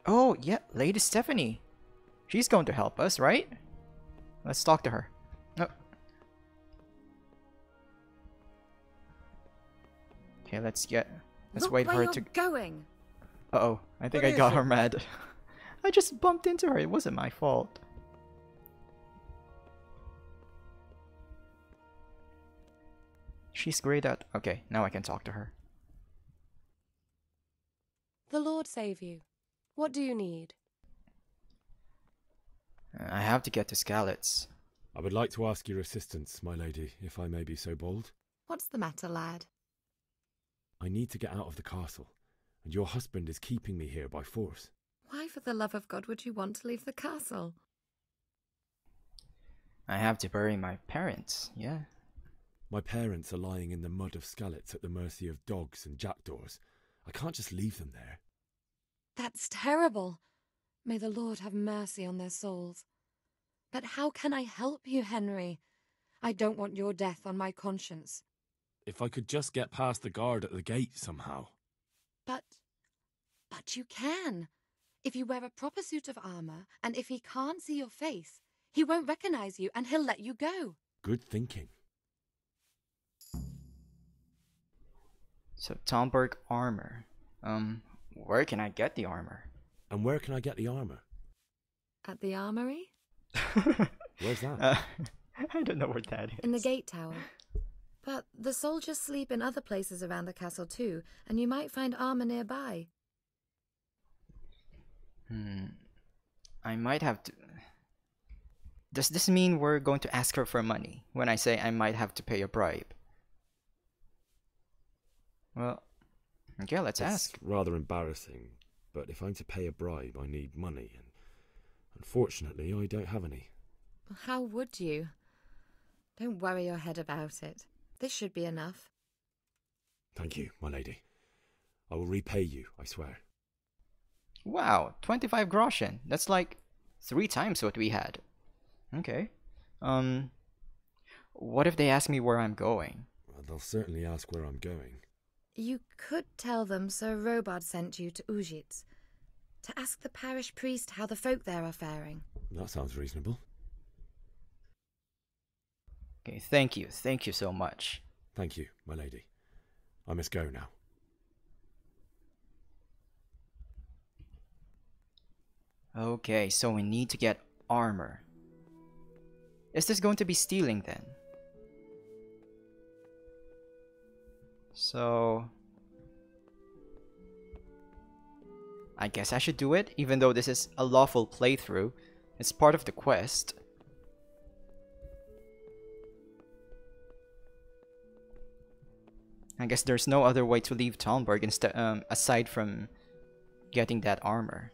Oh, yeah, Lady Stephanie. She's going to help us, right? Let's talk to her. Oh. Okay, let's Look wait for where her you're to going. Uh-oh, I think What I got is her it? mad. I just bumped into her. It wasn't my fault. She's great at... Okay, now I can talk to her. The Lord save you. What do you need? I have to get to Skalitz. I would like to ask your assistance, my lady, if I may be so bold. What's the matter, lad? I need to get out of the castle, and your husband is keeping me here by force. Why, for the love of God, would you want to leave the castle? I have to bury my parents, yeah. My parents are lying in the mud of Skalitz at the mercy of dogs and jackdaws. I can't just leave them there. That's terrible. May the Lord have mercy on their souls. But how can I help you, Henry? I don't want your death on my conscience. If I could just get past the guard at the gate somehow. But you can. If you wear a proper suit of armor, and if he can't see your face, he won't recognize you and he'll let you go. Good thinking. So, Tomberg armor. Where can I get the armor? And where can I get the armor? At the armory? Where's that? I don't know where that is. In the gate tower. But the soldiers sleep in other places around the castle too, and you might find armor nearby. I might have to... Does this mean we're going to ask her for money when I say I might have to pay a bribe? Well, okay, let's ask. It's rather embarrassing, but if I'm to pay a bribe, I need money, and unfortunately, I don't have any. How would you? Don't worry your head about it. This should be enough. Thank you, my lady. I will repay you, I swear. Wow, 25 groschen. That's like 3 times what we had. Okay. What if they ask me where I'm going? Well, they'll certainly ask where I'm going. You could tell them Sir Robard sent you to Ujitz to ask the parish priest how the folk there are faring. That sounds reasonable. Okay, thank you. Thank you so much. Thank you, my lady. I must go now. Okay, so we need to get armor. Is this going to be stealing then? So... I guess I should do it, even though this is a lawful playthrough. It's part of the quest. I guess there's no other way to leave Talmberg instead, aside from getting that armor.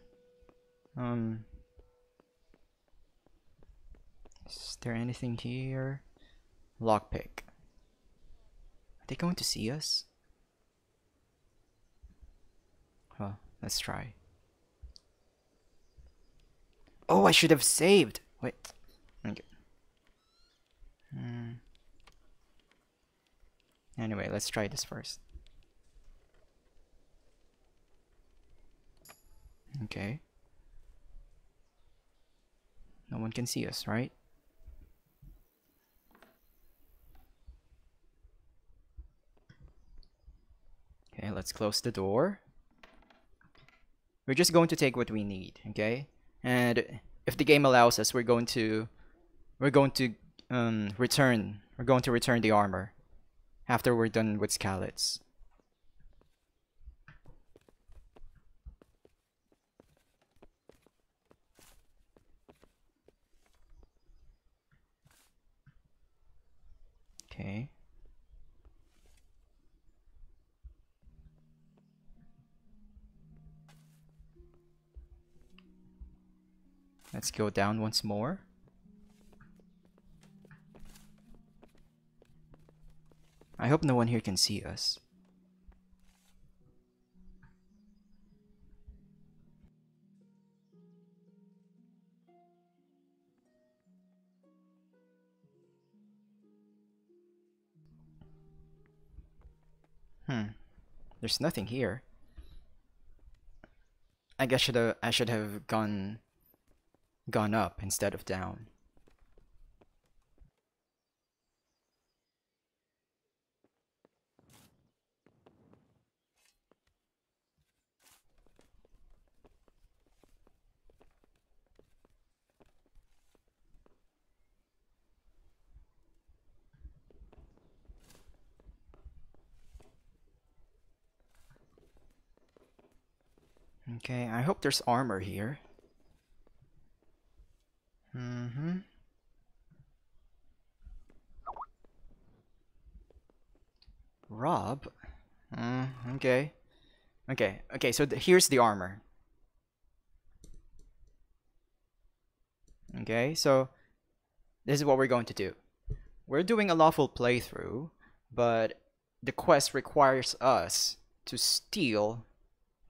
Is there anything here? Lockpick. Are they going to see us? Well, let's try. Oh, I should have saved! Wait. Okay. Anyway, let's try this first. Okay. No one can see us, right? Okay, let's close the door. We're just going to take what we need, okay? And if the game allows us, we're going to return the armor after we're done with Skalitz. Okay. Let's go down once more. I hope no one here can see us. There's nothing here. I guess I should have gone up instead of down. Okay, I hope there's armor here. Rob? Okay. Okay, so here's the armor. Okay, so this is what we're going to do. We're doing a lawful playthrough, but the quest requires us to steal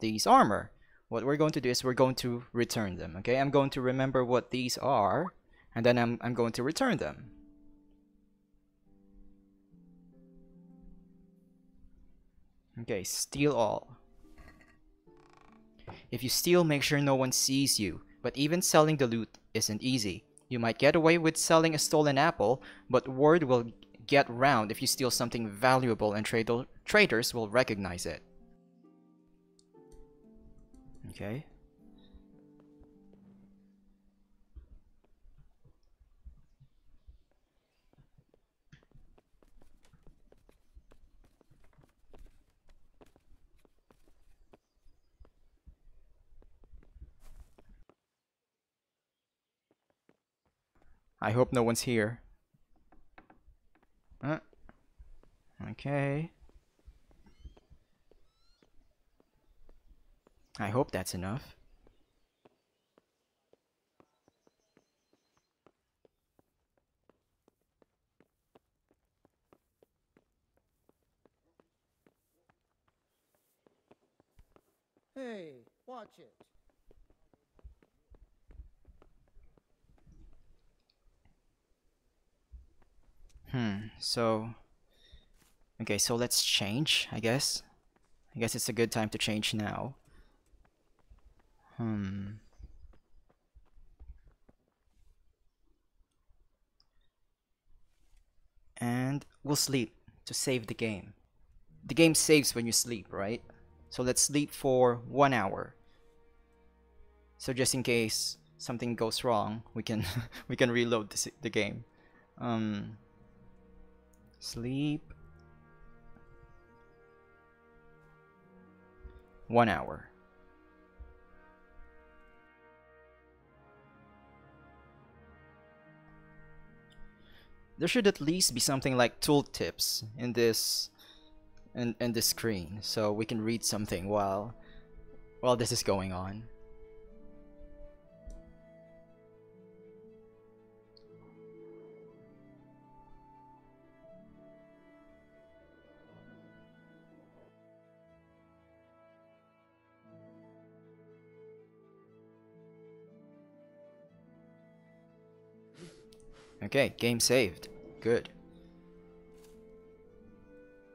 these armor. What we're going to do is we're going to return them. Okay, I'm going to remember what these are, and then I'm going to return them. Okay, steal all. If you steal, make sure no one sees you, but even selling the loot isn't easy. You might get away with selling a stolen apple, but word will get round if you steal something valuable and traders will recognize it. Okay. I hope no one's here. Okay. I hope that's enough. Hey, watch it. So... Okay, so let's change, I guess. I guess it's a good time to change now. And we'll sleep to save the game. The game saves when you sleep, right? So let's sleep for 1 hour. So just in case something goes wrong, we can we can reload the game. Sleep 1 hour. There should at least be something like tooltips in this screen, so we can read something while this is going on. Okay, game saved. Good.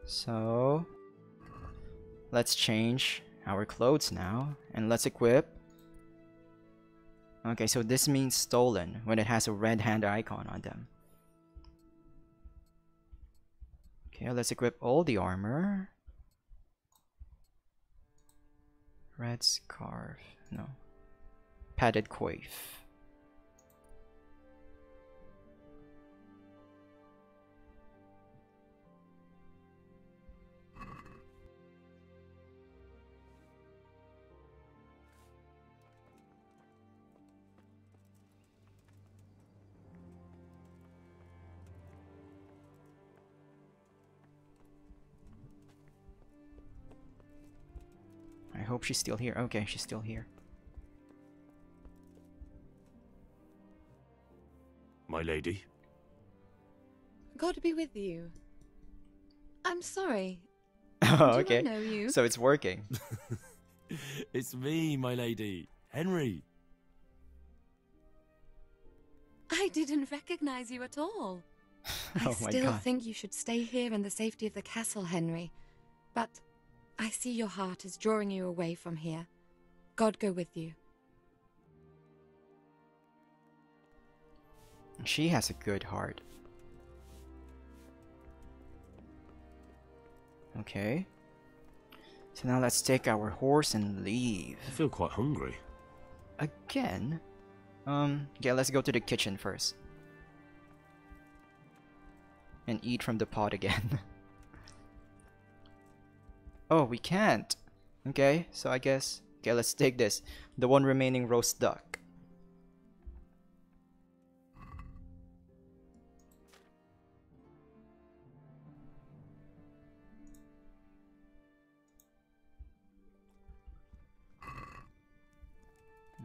So let's change our clothes now and let's equip. Okay, so this means stolen when it has a red hand icon on them. Okay, let's equip all the armor. Red scarf. No. Padded coif. I hope she's still here. Okay, she's still here. My lady? God be with you. I'm sorry. Oh, Do okay. I know you? So it's working. It's me, my lady. Henry. I didn't recognize you at all. Oh I my still God. think you should stay here in the safety of the castle, Henry. But I see your heart is drawing you away from here. God go with you. She has a good heart. Okay. So now let's take our horse and leave. I feel quite hungry. Again? Yeah, let's go to the kitchen first. And eat from the pot again. Oh, we can't. Okay, so I guess... Okay, let's take this. The one remaining roast duck.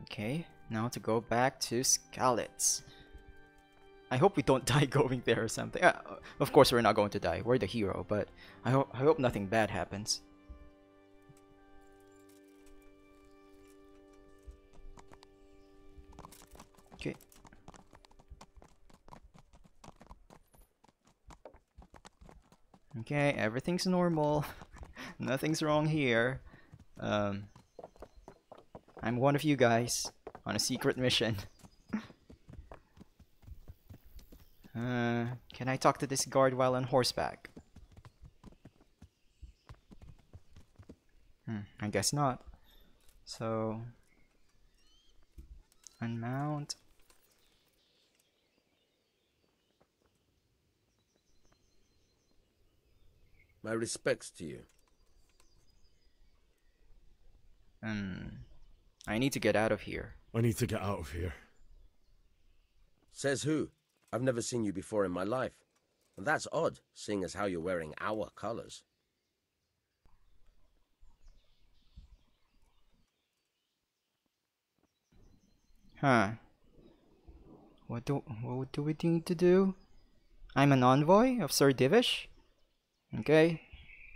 Okay, now to go back to Skalitz. I hope we don't die going there or something. Of course we're not going to die. We're the hero, but I hope nothing bad happens. Okay. Okay, everything's normal. Nothing's wrong here. I'm one of you guys on a secret mission. Can I talk to this guard while on horseback? I guess not. So... unmount. My respects to you. I need to get out of here. I need to get out of here. Says who? I've never seen you before in my life. And that's odd, seeing as how you're wearing our colors. Huh. What do we need to do? I'm an envoy of Sir Divish? Okay.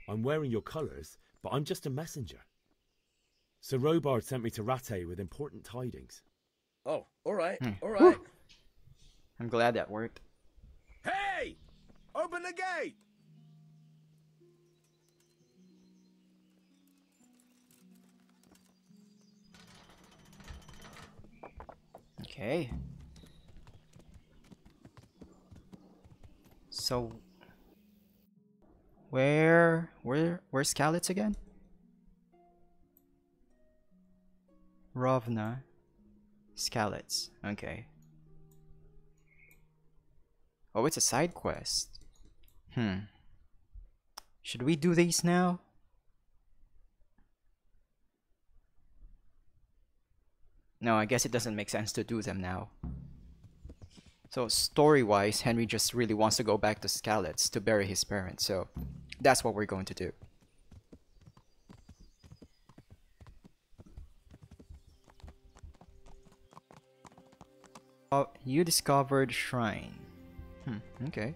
I'm wearing your colors, but I'm just a messenger. Sir Robard sent me to Rattay with important tidings. Oh, alright, alright. Whew. I'm glad that worked. Hey! Open the gate! Okay. So where's Skalitz again? Rovna. Skalitz. Okay. Oh, it's a side quest. Should we do these now? No, I guess it doesn't make sense to do them now. So story-wise, Henry just really wants to go back to Skalitz to bury his parents, so that's what we're going to do. You discovered shrine. Okay.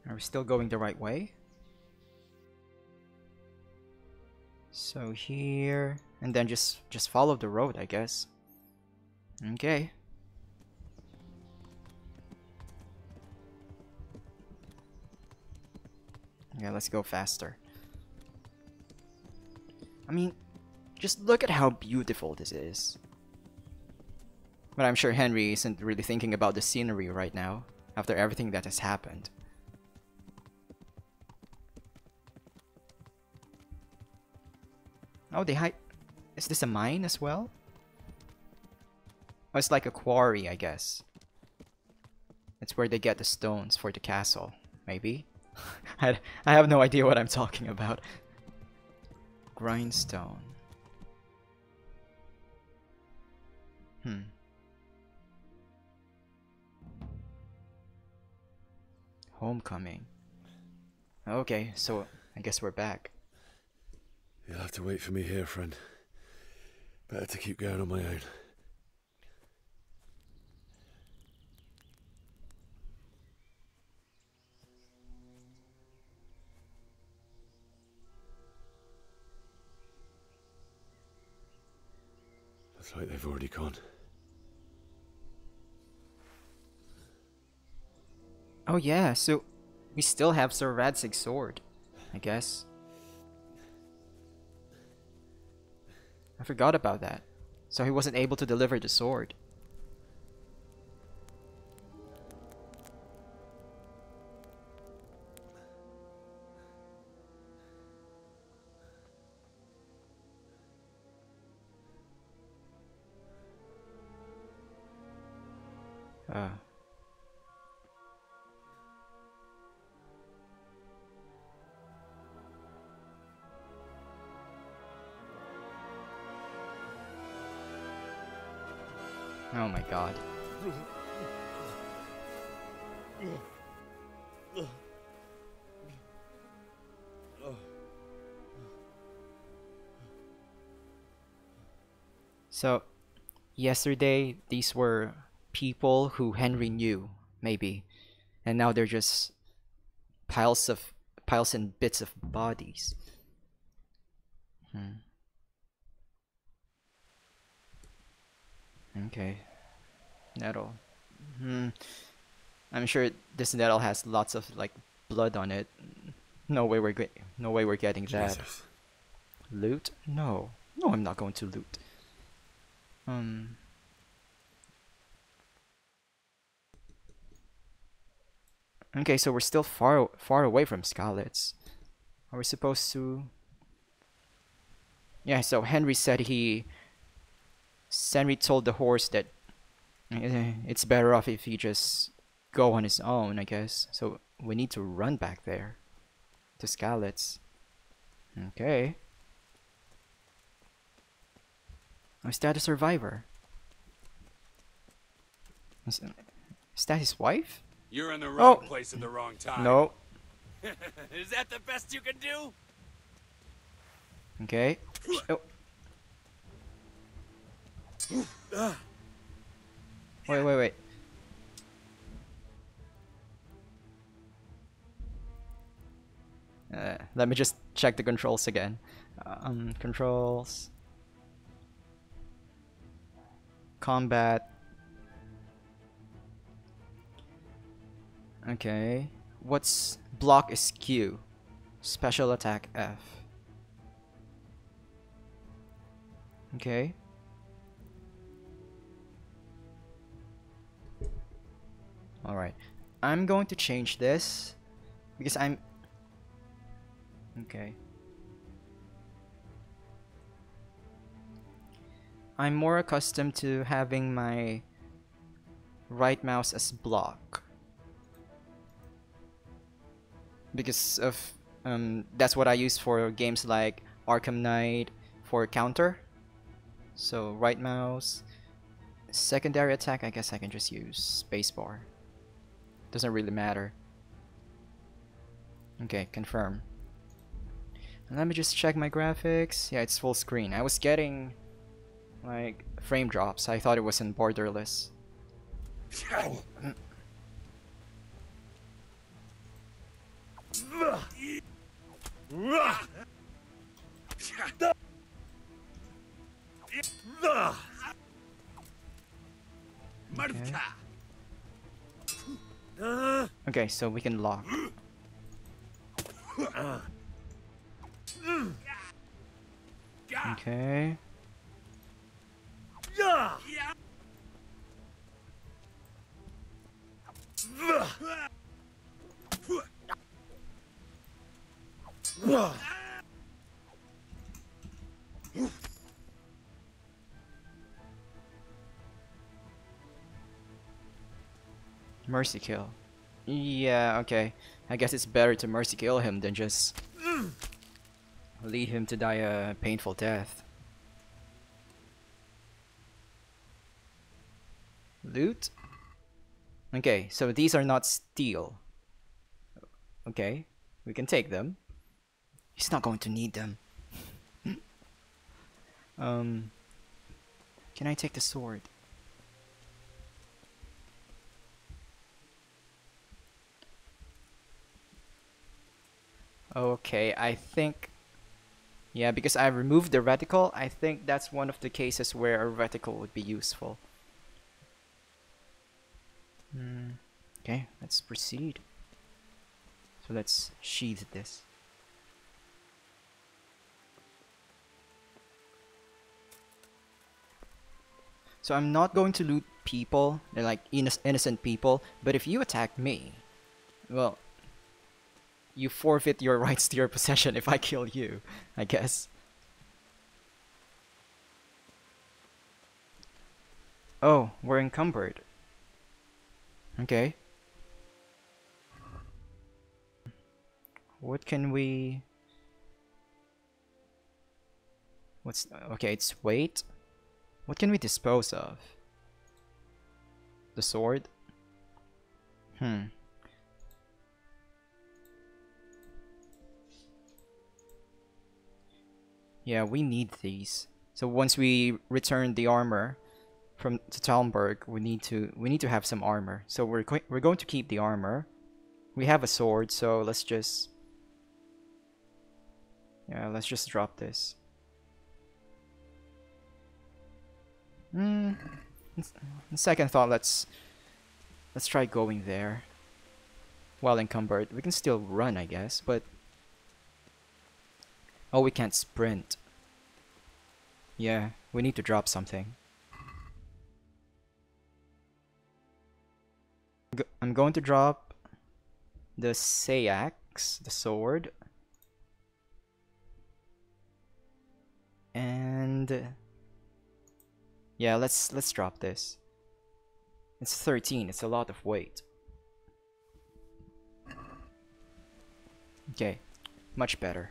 Are we still going the right way? So here, and then just follow the road, I guess. Okay. Yeah, let's go faster. I mean, just look at how beautiful this is. But I'm sure Henry isn't really thinking about the scenery right now, after everything that has happened. Oh, is this a mine as well? Oh, it's like a quarry, I guess. It's where they get the stones for the castle, maybe? I have no idea what I'm talking about. Grindstone. Homecoming. Okay, so I guess we're back. You'll have to wait for me here, friend. Better to keep going on my own. Looks like they've already gone. Oh yeah, so we still have Sir Radzig's sword, I guess. I forgot about that. So he wasn't able to deliver the sword. Oh my god. So, yesterday these were people who Henry knew, maybe, and now they're just piles and bits of bodies. Okay, nettle. I'm sure this nettle has lots of like blood on it. No way we're getting that. Jesus. Loot? No, I'm not going to loot. Okay, so we're still far away from Scarlets. Are we supposed to? Yeah. So Henry said Henry told the horse that it's better off if he just go on his own, I guess. So we need to run back there to Scarlets. Okay. Is that a survivor? Is that his wife? You're in the wrong place at the wrong time. No. Is that the best you can do? Okay. Oh. Wait. Let me just check the controls again. Controls. Combat. Okay. What's block is Q. Special attack F. Okay. Alright. I'm going to change this because okay. I'm more accustomed to having my right mouse as block. Because of that's what I use for games like Arkham Knight for counter. So right mouse. Secondary attack, I guess I can just use spacebar. Doesn't really matter. Okay, confirm. And let me just check my graphics. Yeah, it's full screen. I was getting like frame drops. I thought it was in borderless. Okay, so we can lock. Okay. Mercy kill. Yeah, okay. I guess it's better to mercy kill him than just leave him to die a painful death. Loot? Okay, so these are not steel. Okay, we can take them. He's not going to need them. Can I take the sword? Okay, I think... Yeah, because I removed the reticle, I think that's one of the cases where a reticle would be useful. Okay, let's proceed. So let's sheath this. So I'm not going to loot people, they're like innocent people, but if you attack me, well, you forfeit your rights to your possession if I kill you, I guess. Oh, we're encumbered. Okay. What can we... What's... Okay, it's weight. What can we dispose of? The sword? Yeah, we need these. So once we return the armor from to Talmberg, we need to have some armor. So we're going to keep the armor. We have a sword, so let's just drop this. On second thought, let's try going there. While encumbered, we can still run, I guess, but oh, we can't sprint. Yeah, we need to drop something. I'm going to drop the Sayax, the sword, and yeah, let's drop this. It's 13. It's a lot of weight. Okay, much better.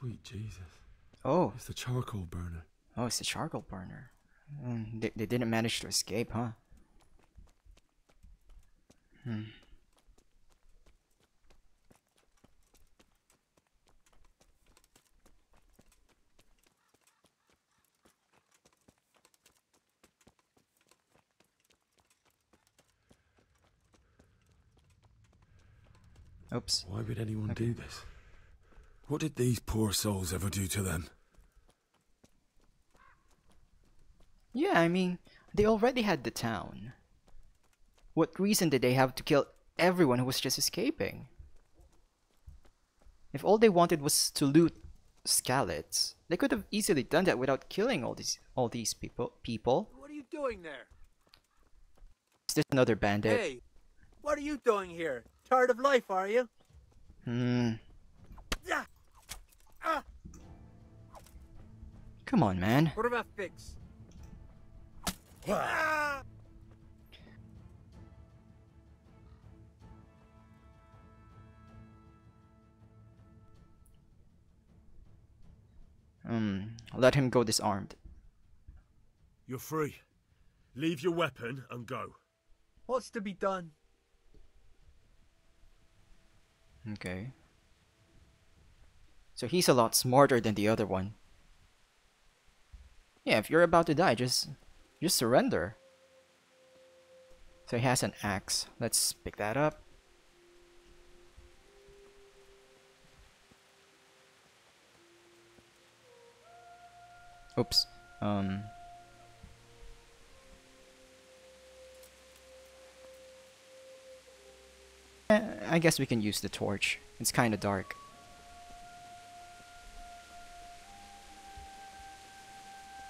Sweet Jesus. Oh. It's the charcoal burner. Oh, it's the charcoal burner. They didn't manage to escape, huh? Oops. Why would anyone do this? What did these poor souls ever do to them? Yeah, I mean, they already had the town. What reason did they have to kill everyone who was just escaping? If all they wanted was to loot Skalitz, they could have easily done that without killing all these people. What are you doing there? Is this another bandit? Hey, what are you doing here? Tired of life, are you? Come on, man. What about fix? Let him go disarmed. You're free. Leave your weapon and go. What's to be done? Okay. So he's a lot smarter than the other one. Yeah, if you're about to die, just surrender. So he has an axe. Let's pick that up. Oops. I guess we can use the torch. It's kind of dark.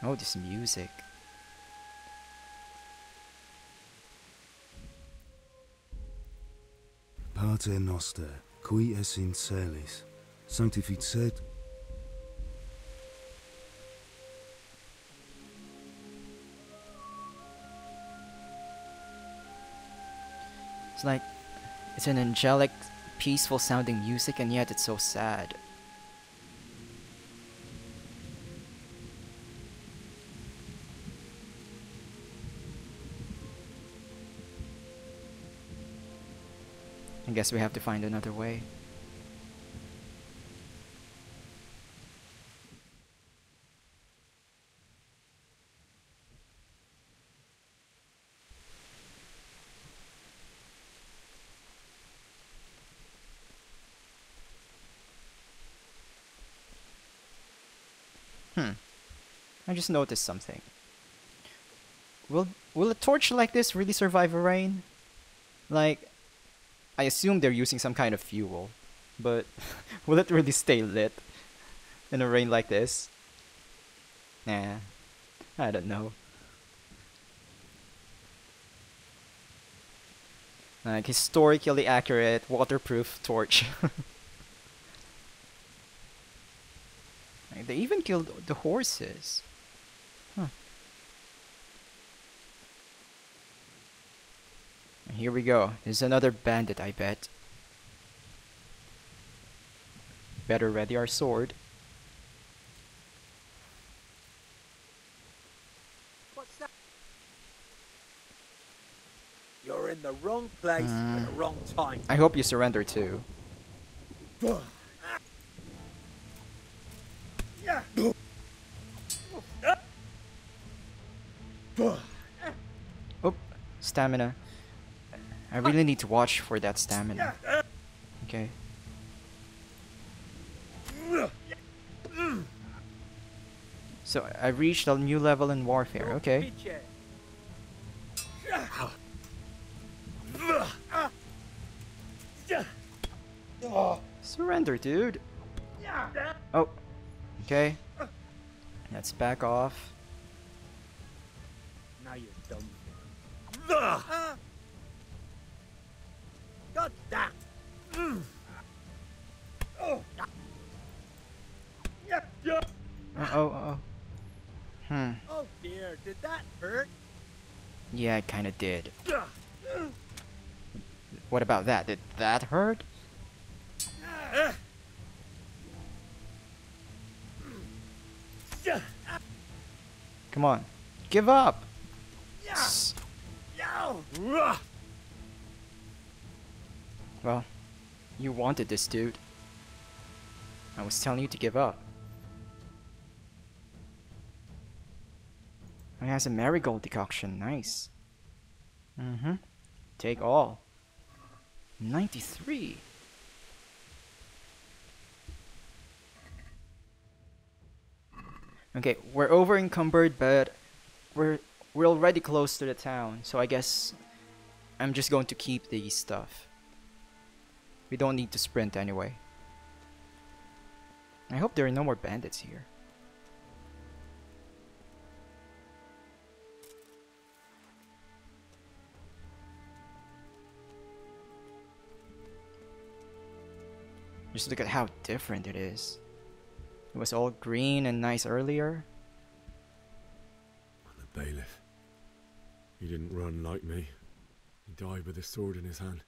Oh, this music. Pater noster, qui es in celis, sanctificat. It's like, it's an angelic peaceful sounding music, and yet it's so sad. I guess we have to find another way. I just noticed something. Will a torch like this really survive a rain? Like, I assume they're using some kind of fuel, but will it really stay lit in a rain like this? Nah, I don't know. Like, historically accurate, waterproof torch. Like, they even killed the horses. Huh. Here we go. There's another bandit, I bet. Better ready our sword. What's that? You're in the wrong place at the wrong time. I hope you surrender too. Oh, stamina. I really need to watch for that stamina. Okay. So I reached a new level in warfare. Okay. Surrender, dude. Oh. Okay. Let's back off. Now you're done. God damn. Oh. Oh. Oh dear, did that hurt? Yeah, it kinda did. What about that? Did that hurt? Come on. Give up! Well, you wanted this, dude. I was telling you to give up. It has a marigold decoction. Nice. Take all. 93. Okay, we're over encumbered, but we're already close to the town, so I guess I'm just going to keep these stuff. We don't need to sprint anyway. I hope there are no more bandits here. Just look at how different it is. It was all green and nice earlier. The bailiff. He didn't run like me. He died with a sword in his hand.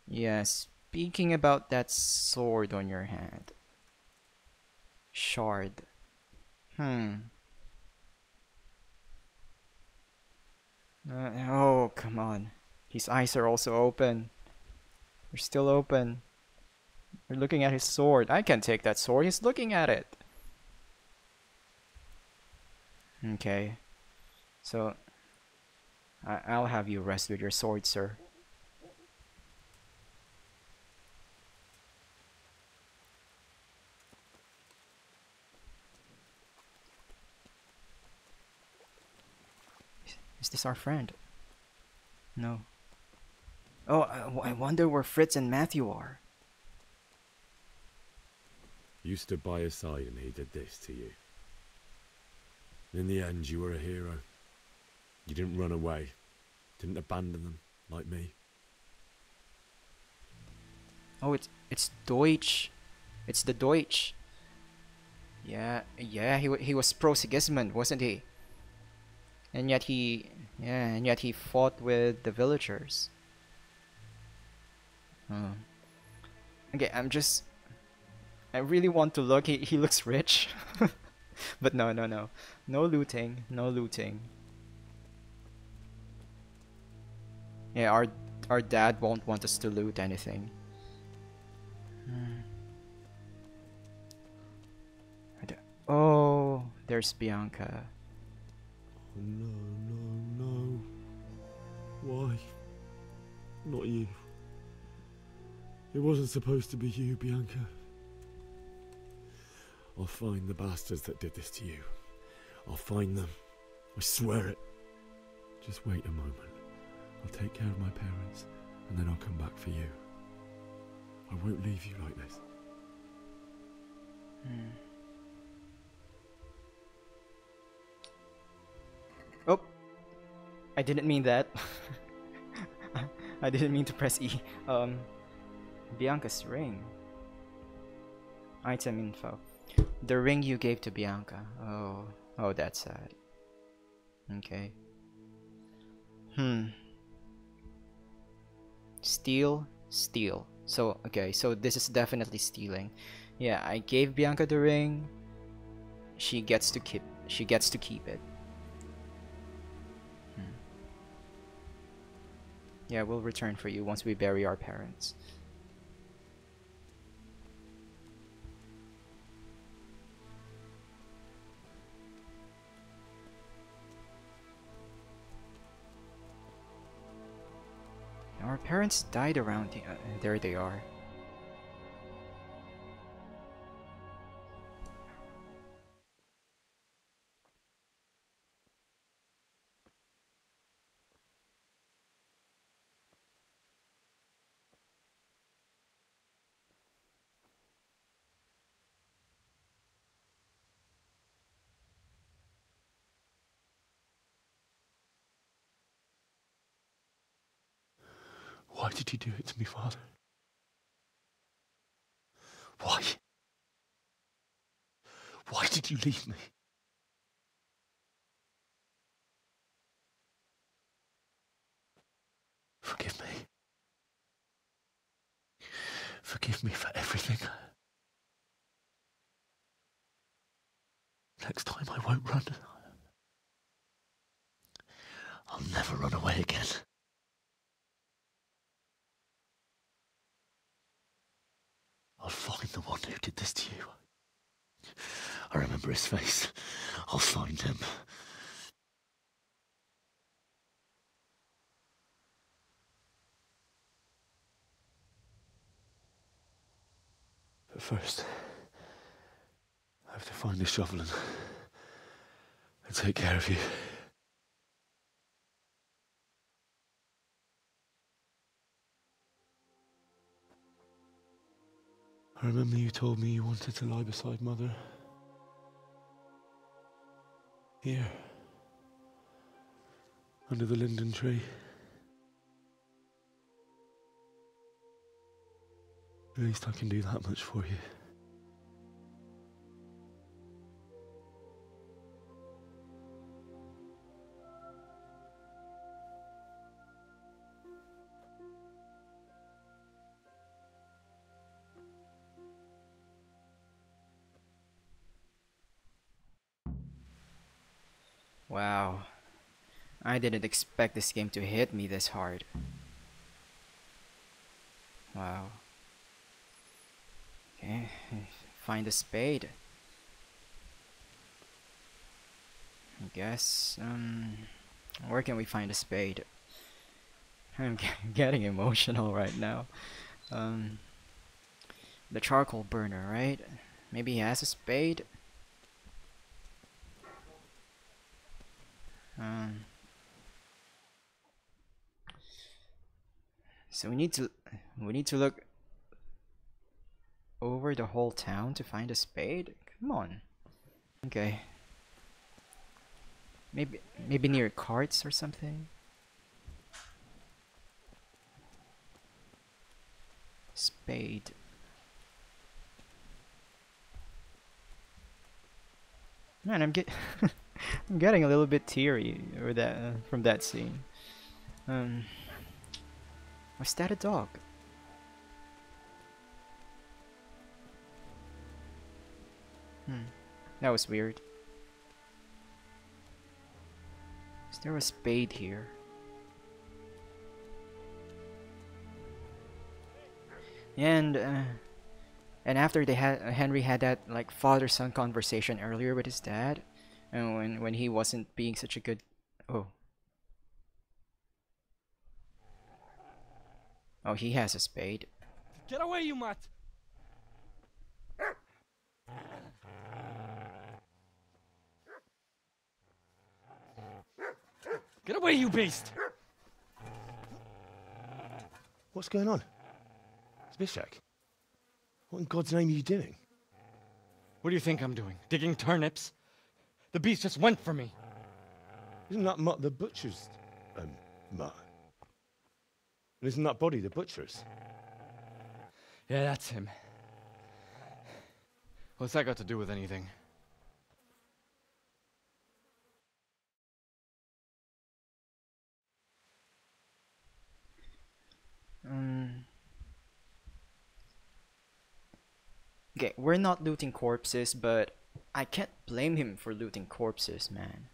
Yeah, speaking about that sword on your hand. Shard. Oh, come on. His eyes are also open. They're still open. You're looking at his sword. I can't take that sword. He's looking at it. Okay. So, I'll have you rest with your sword, sir. Is this our friend? No. Oh, I wonder where Fritz and Matthew are. You stood by his side and he did this to you. In the end, you were a hero. You didn't run away. Didn't abandon them, like me. Oh, it's Deutsch. It's the Deutsch. Yeah, he was pro Sigismund, wasn't he? And yet he fought with the villagers. Oh. Okay, I really want to look. He looks rich. But no. No looting. No looting. Yeah, our dad won't want us to loot anything. Oh, there's Bianca. No. Why? Not you. It wasn't supposed to be you, Bianca. I'll find the bastards that did this to you. I'll find them. I swear it. Just wait a moment. I'll take care of my parents, and then I'll come back for you. I won't leave you like this. Oh, I didn't mean that. I didn't mean to press E. Bianca's ring. Item info. The ring you gave to Bianca. Oh, that's sad. Okay. Steal. So, okay, so this is definitely stealing. Yeah, I gave Bianca the ring. She gets to keep it. Yeah, we'll return for you once we bury our parents. Our parents died around here. There they are. Why did you do it to me, Father? Why? Why did you leave me? Forgive me. Forgive me for everything. Next time I won't run. I'll never run away again. I'll find the one who did this to you. I remember his face. I'll find him. But first, I have to find a shovel and take care of you. I remember you told me you wanted to lie beside Mother. Here. Under the linden tree. At least I can do that much for you. Wow. I didn't expect this game to hit me this hard. Wow. Okay, find a spade. I guess, where can we find a spade? I'm getting emotional right now. The charcoal burner, right? Maybe he has a spade? So we need to look over the whole town to find a spade? Come on. Okay. Maybe near carts or something? Spade. Man, I'm getting a little bit teary over that from that scene. Was that a dog? That was weird. Is there a spade here? And after they had Henry had that like father-son conversation earlier with his dad, and when he wasn't being such a good oh, he has a spade. Get away, you mutt! Get away, you beast! What's going on? Zbyszek, what in God's name are you doing? What do you think I'm doing? Digging turnips? The beast just went for me. Isn't that Mutt the butcher's Mutt? And isn't that body the butcher's? Yeah, that's him. What's that got to do with anything? Okay, we're not looting corpses, but I can't blame him for looting corpses, man.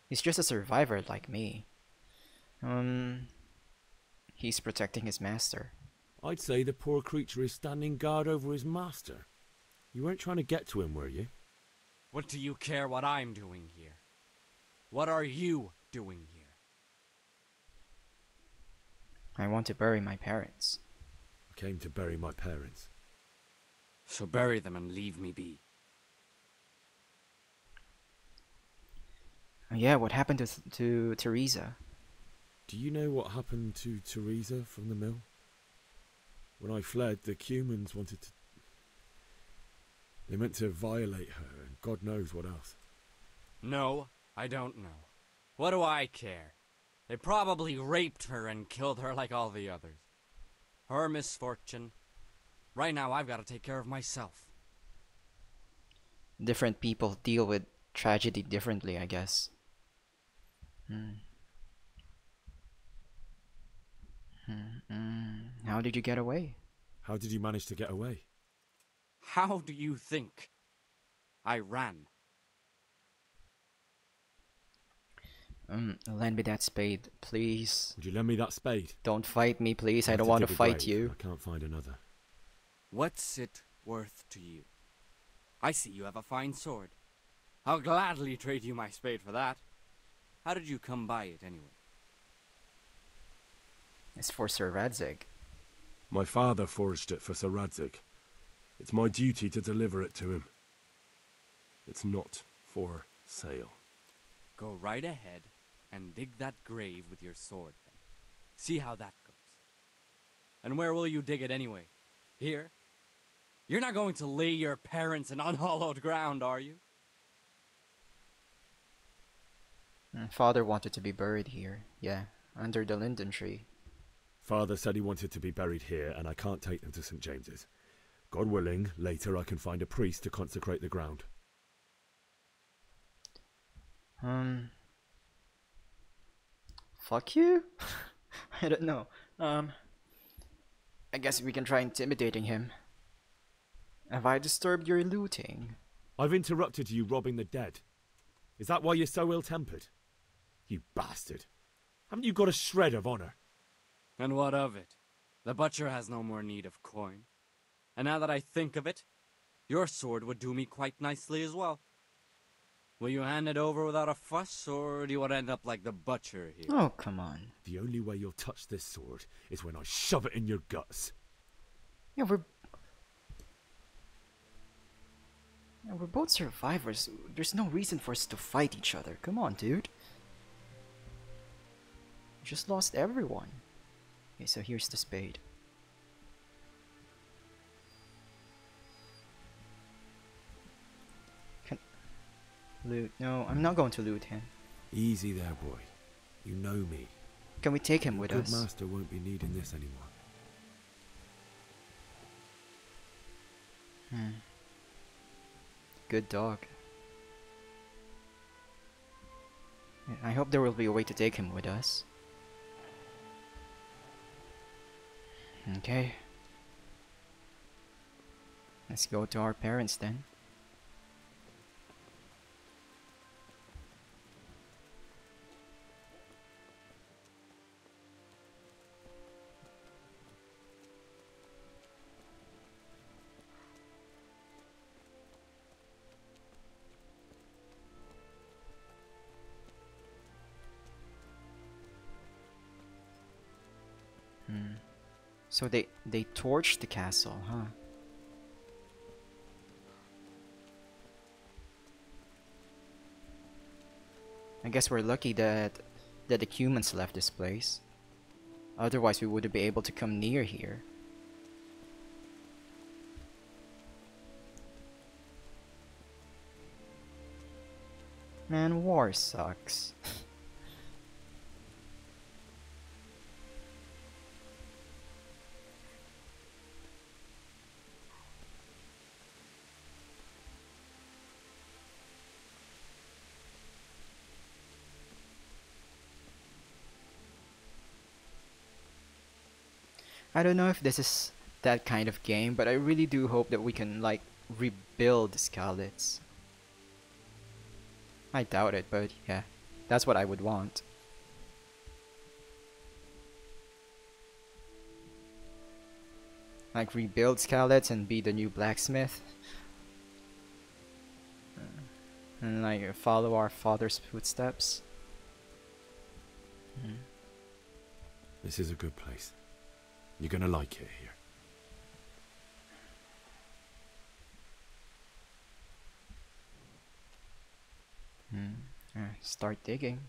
He's just a survivor like me. He's protecting his master. I'd say the poor creature is standing guard over his master. You weren't trying to get to him, were you? What do you care what I'm doing here? What are you doing here? I want to bury my parents. I came to bury my parents. So bury them and leave me be. Yeah, what happened to Teresa? Do you know what happened to Teresa from the mill? When I fled, the Cumans wanted to... They meant to violate her, and God knows what else. No, I don't know. What do I care? They probably raped her and killed her like all the others. Her misfortune. Right now, I've got to take care of myself. Different people deal with tragedy differently, I guess. How did you get away? How did you manage to get away? How do you think? I ran. Lend me that spade, please. Would you lend me that spade? Don't fight me, please. I don't want to fight you. I can't find another. What's it worth to you? I see you have a fine sword. I'll gladly trade you my spade for that. How did you come by it, anyway? It's for Sir Radzig. My father forged it for Sir Radzig. It's my duty to deliver it to him. It's not for sale. Go right ahead and dig that grave with your sword, then. See how that goes. And where will you dig it anyway? Here? You're not going to lay your parents in unhallowed ground, are you? Father wanted to be buried here. Yeah, under the linden tree. Father said he wanted to be buried here, and I can't take them to St. James's. God willing, later I can find a priest to consecrate the ground. Fuck you? I don't know. I guess we can try intimidating him. Have I disturbed your looting? I've interrupted you robbing the dead. Is that why you're so ill-tempered? You bastard. Haven't you got a shred of honor? And what of it? The butcher has no more need of coin. And now that I think of it, your sword would do me quite nicely as well. Will you hand it over without a fuss, or do you want to end up like the butcher here? Oh, come on. The only way you'll touch this sword is when I shove it in your guts. Yeah, we're both survivors. There's no reason for us to fight each other. Come on, dude. We just lost everyone. Okay, so here's the spade. Loot. No, I'm not going to loot him. Easy there, boy. You know me. Can we take him with us? Good master won't be needing this anymore. Good dog. I hope there will be a way to take him with us. Okay. Let's go to our parents then. So they torched the castle, huh? I guess we're lucky that the humans left this place. Otherwise we wouldn't be able to come near here. Man, war sucks. I don't know if this is that kind of game, but I really do hope that we can, like, rebuild the Skalitz. I doubt it, but yeah, that's what I would want. Like, rebuild Skalitz and be the new blacksmith. And, like, follow our father's footsteps. This is a good place. You're gonna like it here. Start digging.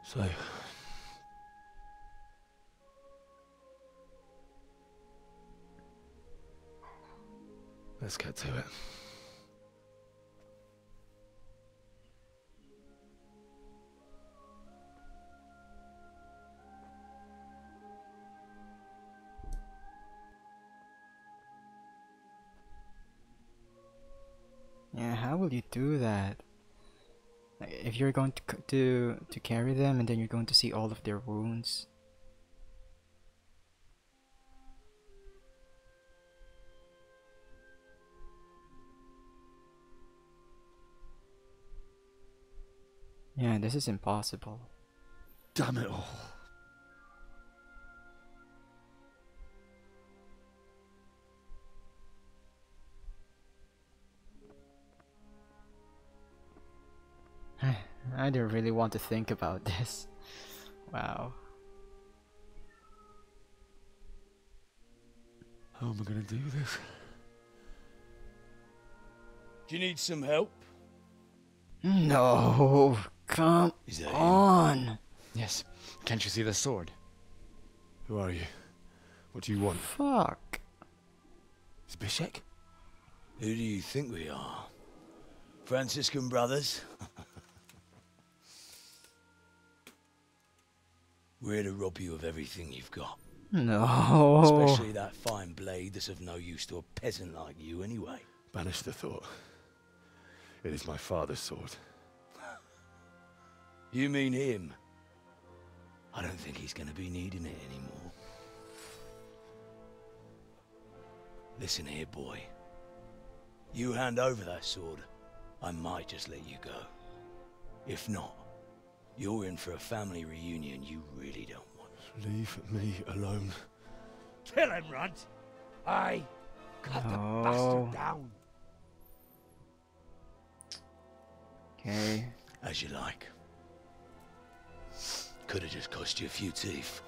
So, let's get to it. Yeah, how will you do that? If you're going to carry them and then you're going to see all of their wounds. Yeah, this is impossible. Damn it all. I don't really want to think about this. Wow. How am I gonna do this? Do you need some help? No, come on. Yes. Can't you see the sword? Who are you? What do you want? Fuck. Zbyszek? Who do you think we are? Franciscan brothers? We're here to rob you of everything you've got. No. Especially that fine blade that's of no use to a peasant like you anyway. Banish the thought. It is my father's sword. You mean him? I don't think he's going to be needing it anymore. Listen here, boy. You hand over that sword, I might just let you go. If not, you're in for a family reunion you really don't want. Leave me alone. Kill him, Runt! Aye. Cut the bastard down. Okay. As you like. Could have just cost you a few teeth.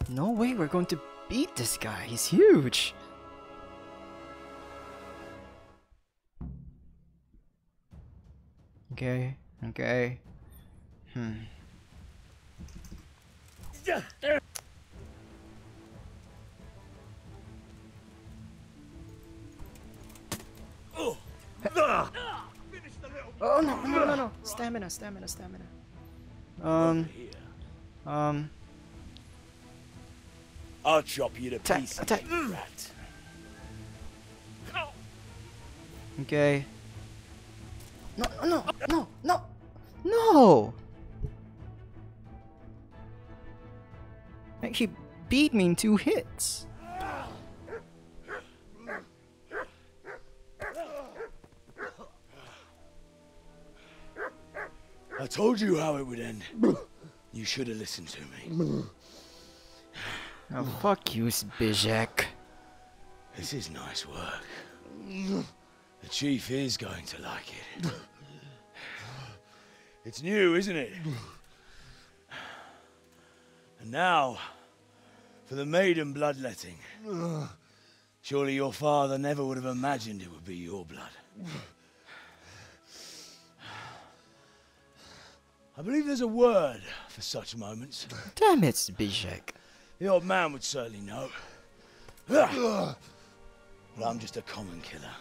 No way we're going to beat this guy. He's huge. Okay, okay. Oh no. Stamina. I'll chop you to pieces, attack. you rat. Okay. No! Like, he beat me in 2 hits. I told you how it would end. You should have listened to me. Oh, fuck you, Zbyszek. This is nice work. The chief is going to like it. It's new, isn't it? And now, for the maiden bloodletting. Surely your father never would have imagined it would be your blood. I believe there's a word for such moments. Damn it, Zbyszek. The old man would certainly know. But I'm just a common killer.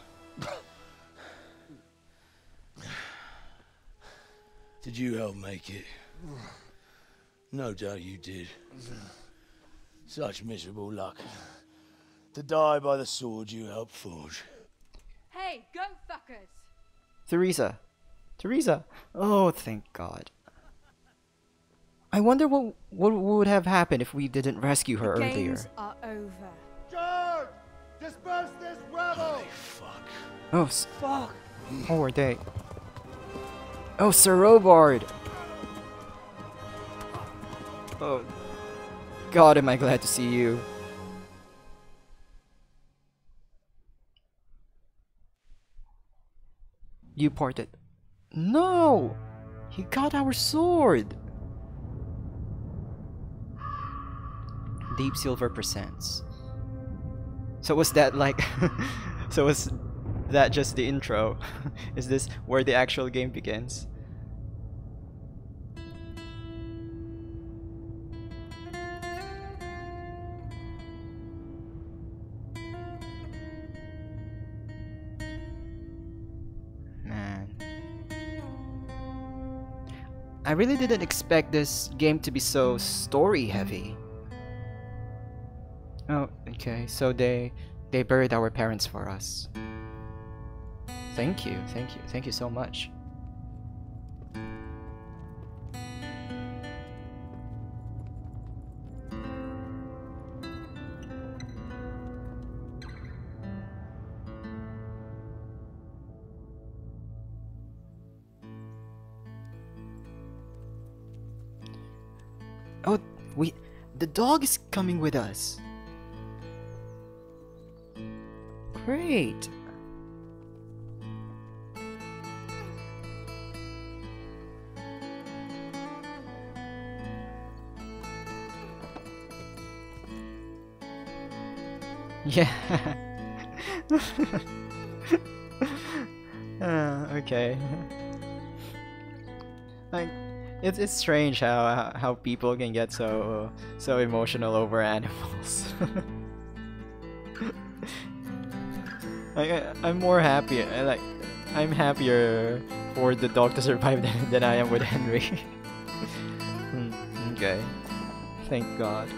Did you help make it? No doubt you did. Such miserable luck. To die by the sword you helped forge. Hey, go fuckers! Teresa! Oh, thank God. I wonder what would have happened if we didn't rescue her The earlier. games are over. George! Disperse this rebel! Holy fuck. Oh, fuck! Oh, are they? Oh, Sir Robard! Oh, God, am I glad to see you. You parted. No! He got our sword! Deep Silver Presents. So was that like... so was that just the intro? Is this where the actual game begins? Man. I really didn't expect this game to be so story heavy. Oh, okay. So they buried our parents for us. Thank you so much. Oh, the dog is coming with us. Great. Yeah. Okay. Like, it's strange how people can get so emotional over animals. I'm more happy. I'm happier for the dog to survive than I am with Henry. Okay. Thank God.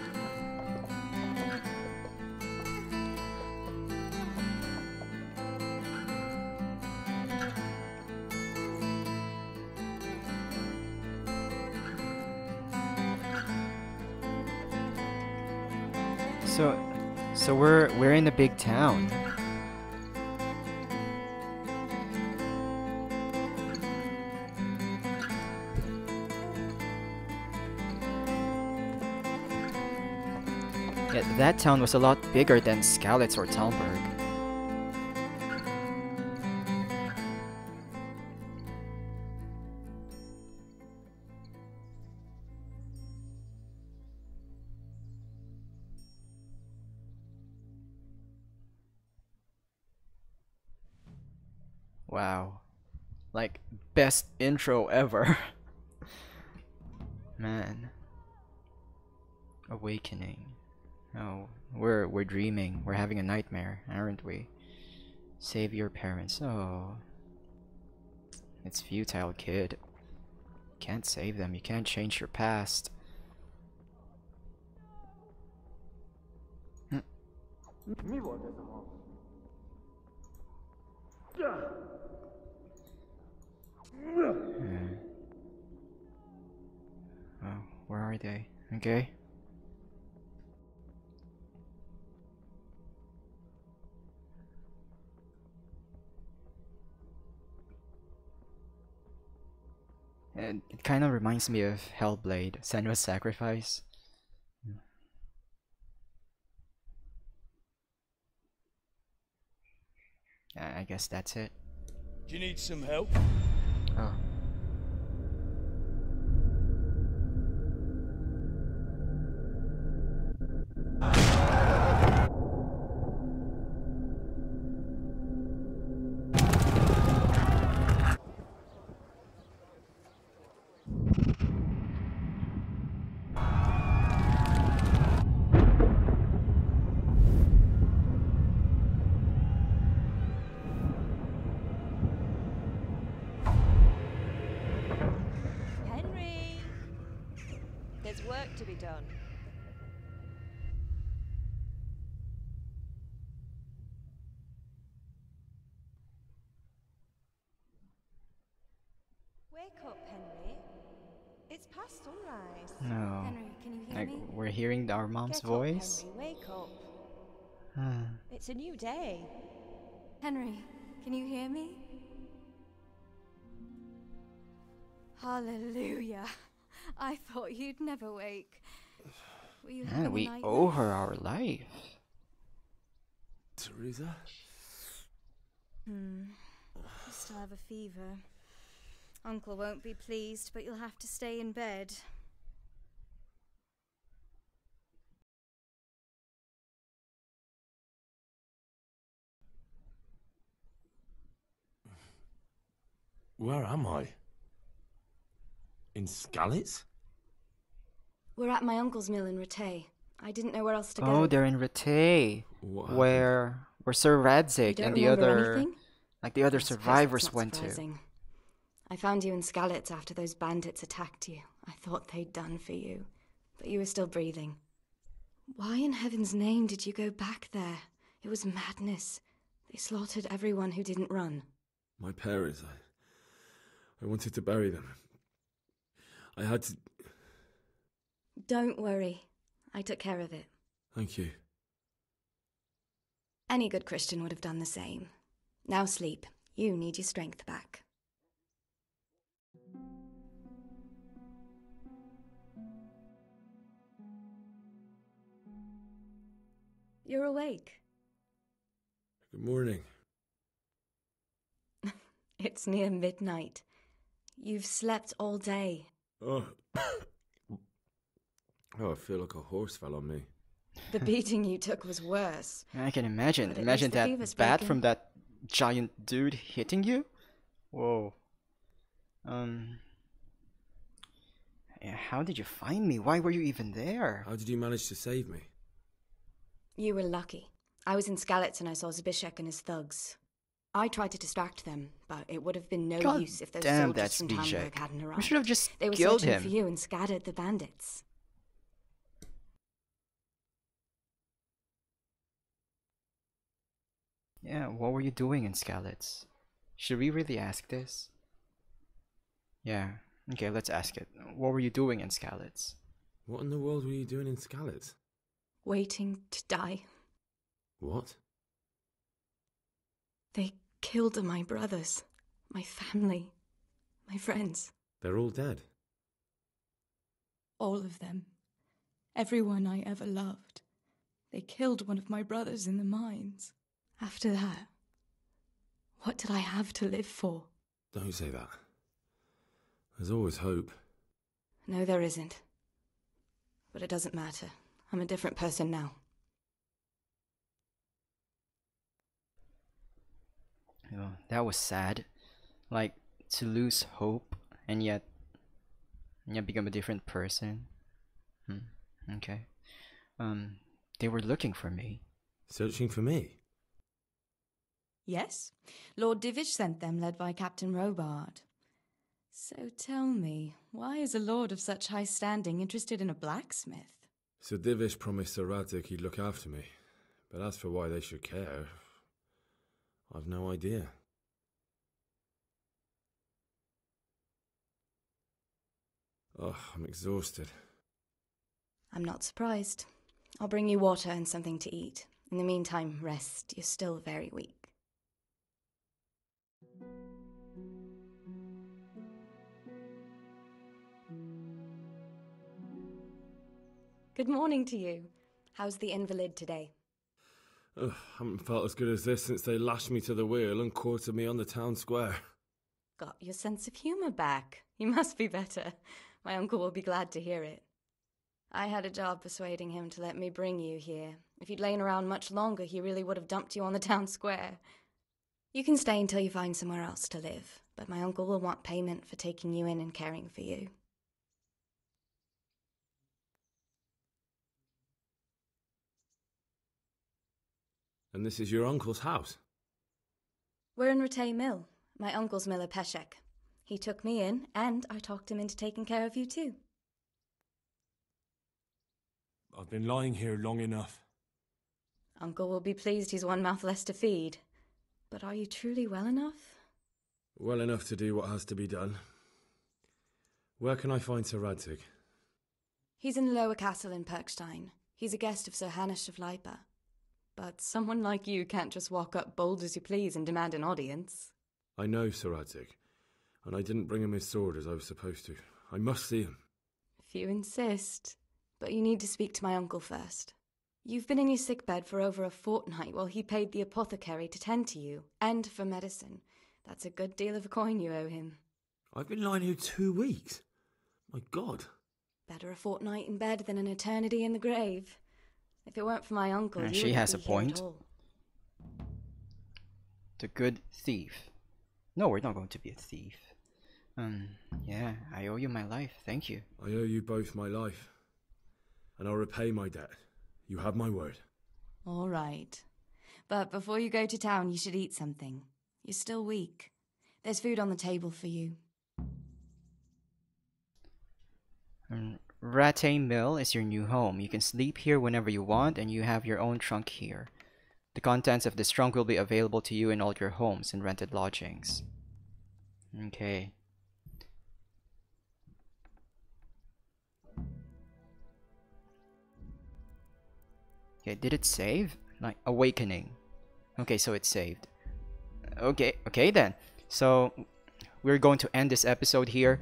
So we're in a big town. Yeah, that town was a lot bigger than Skalitz or Talmberg. Wow. Like, best intro ever. Man. Awakening. Oh, we're dreaming. We're having a nightmare, aren't we? Save your parents. Oh. It's futile, kid. Can't save them. You can't change your past. Oh, where are they? Okay. And it kind of reminds me of Hellblade, Senua's Sacrifice. I guess that's it. Do you need some help? Oh. There's work to be done. Wake up, Henry. It's past sunrise. No. Henry, can you hear Like, me? we're hearing our mom's Get voice. Up, Henry, wake up. Hmm. It's a new day. Henry, can you hear me? Hallelujah. I thought you'd never wake. Were you having a We nightmare? owe her our life. Teresa? You still have a fever. Uncle won't be pleased, but you'll have to stay in bed. Where am I? In Skalitz? We're at my uncle's mill in Rattay. I didn't know where else to go. Oh, they're in Rattay, where Sir You Radzig don't and the remember other, anything? like the other I suppose survivors that's not went to. surprising. I found you in Skalitz after those bandits attacked you. I thought they'd done for you, but you were still breathing. Why in heaven's name did you go back there? It was madness. They slaughtered everyone who didn't run. My parents, I wanted to bury them. I had to... Don't worry. I took care of it. Thank you. Any good Christian would have done the same. Now sleep. You need your strength back. You're awake. Good morning. It's near midnight. You've slept all day. Oh. Oh, I feel like a horse fell on me. The beating you took was worse. I can imagine. But at Imagine least the fever's that bat broken. from that giant dude hitting you. Whoa. Yeah, how did you find me? Why were you even there? How did you manage to save me? You were lucky. I was in Skalitz and I saw Zbyszek and his thugs. I tried to distract them, but it would have been no God use if those damn soldiers that from Zbyszek. Hamburg hadn't arrived. We should have just They were killed searching him. for you and scattered the bandits. Yeah, what were you doing in Skalitz? Should we really ask this? Yeah, okay, let's ask it. What were you doing in Skalitz? What in the world were you doing in Skalitz? Waiting to die. What? They killed my brothers, my family, my friends. They're all dead. All of them. Everyone I ever loved. They killed one of my brothers in the mines. After that, what did I have to live for? Don't say that. There's always hope. No, there isn't. But it doesn't matter. I'm a different person now. Oh, that was sad. Like, to lose hope and yet become a different person. Okay. They were looking for me. Searching for me? Yes, Lord Divish sent them, led by Captain Robard. So tell me, why is a lord of such high standing interested in a blacksmith? Sir Divish promised Sir Radzig he'd look after me, but as for why they should care, I've no idea. Oh, I'm exhausted. I'm not surprised. I'll bring you water and something to eat. In the meantime, rest. You're still very weak. Good morning to you. How's the invalid today? Ugh, haven't felt as good as this since they lashed me to the wheel and quartered me on the town square. Got your sense of humour back. You must be better. My uncle will be glad to hear it. I had a job persuading him to let me bring you here. If you'd lain around much longer, he really would have dumped you on the town square. You can stay until you find somewhere else to live, but my uncle will want payment for taking you in and caring for you. And this is your uncle's house? We're in Rattay Mill. My uncle's miller Peshek. He took me in, and I talked him into taking care of you too. I've been lying here long enough. Uncle will be pleased he's one mouth less to feed. But are you truly well enough? Well enough to do what has to be done. Where can I find Sir Radzig? He's in the lower castle in Perkstein. He's a guest of Sir Hanush of Leipa. But someone like you can't just walk up bold as you please and demand an audience. I know Sir Radzig, and I didn't bring him his sword as I was supposed to. I must see him. If you insist. But you need to speak to my uncle first. You've been in your sickbed for over a fortnight while he paid the apothecary to tend to you, and for medicine. That's a good deal of a coin you owe him. I've been lying here 2 weeks. My God. Better a fortnight in bed than an eternity in the grave. If it weren't for my uncle, you She wouldn't has be a here point. at all. The good thief. No, we're not going to be a thief. Yeah, I owe you my life. Thank you. I owe you both my life. And I'll repay my debt. You have my word. All right. But before you go to town, you should eat something. You're still weak. There's food on the table for you. Rattay Mill is your new home. You can sleep here whenever you want, and you have your own trunk here. The contents of this trunk will be available to you in all your homes and rented lodgings. Okay. Okay, did it save? Like, awakening. Okay, so it saved. Okay then. So, we're going to end this episode here.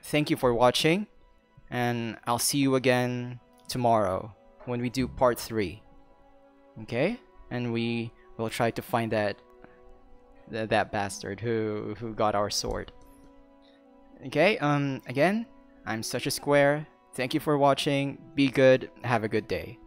Thank you for watching. And I'll see you again tomorrow when we do part 3. Okay? And we will try to find that bastard who got our sword. Okay, again, I'm SuchaSquare. Thank you for watching. Be good. Have a good day.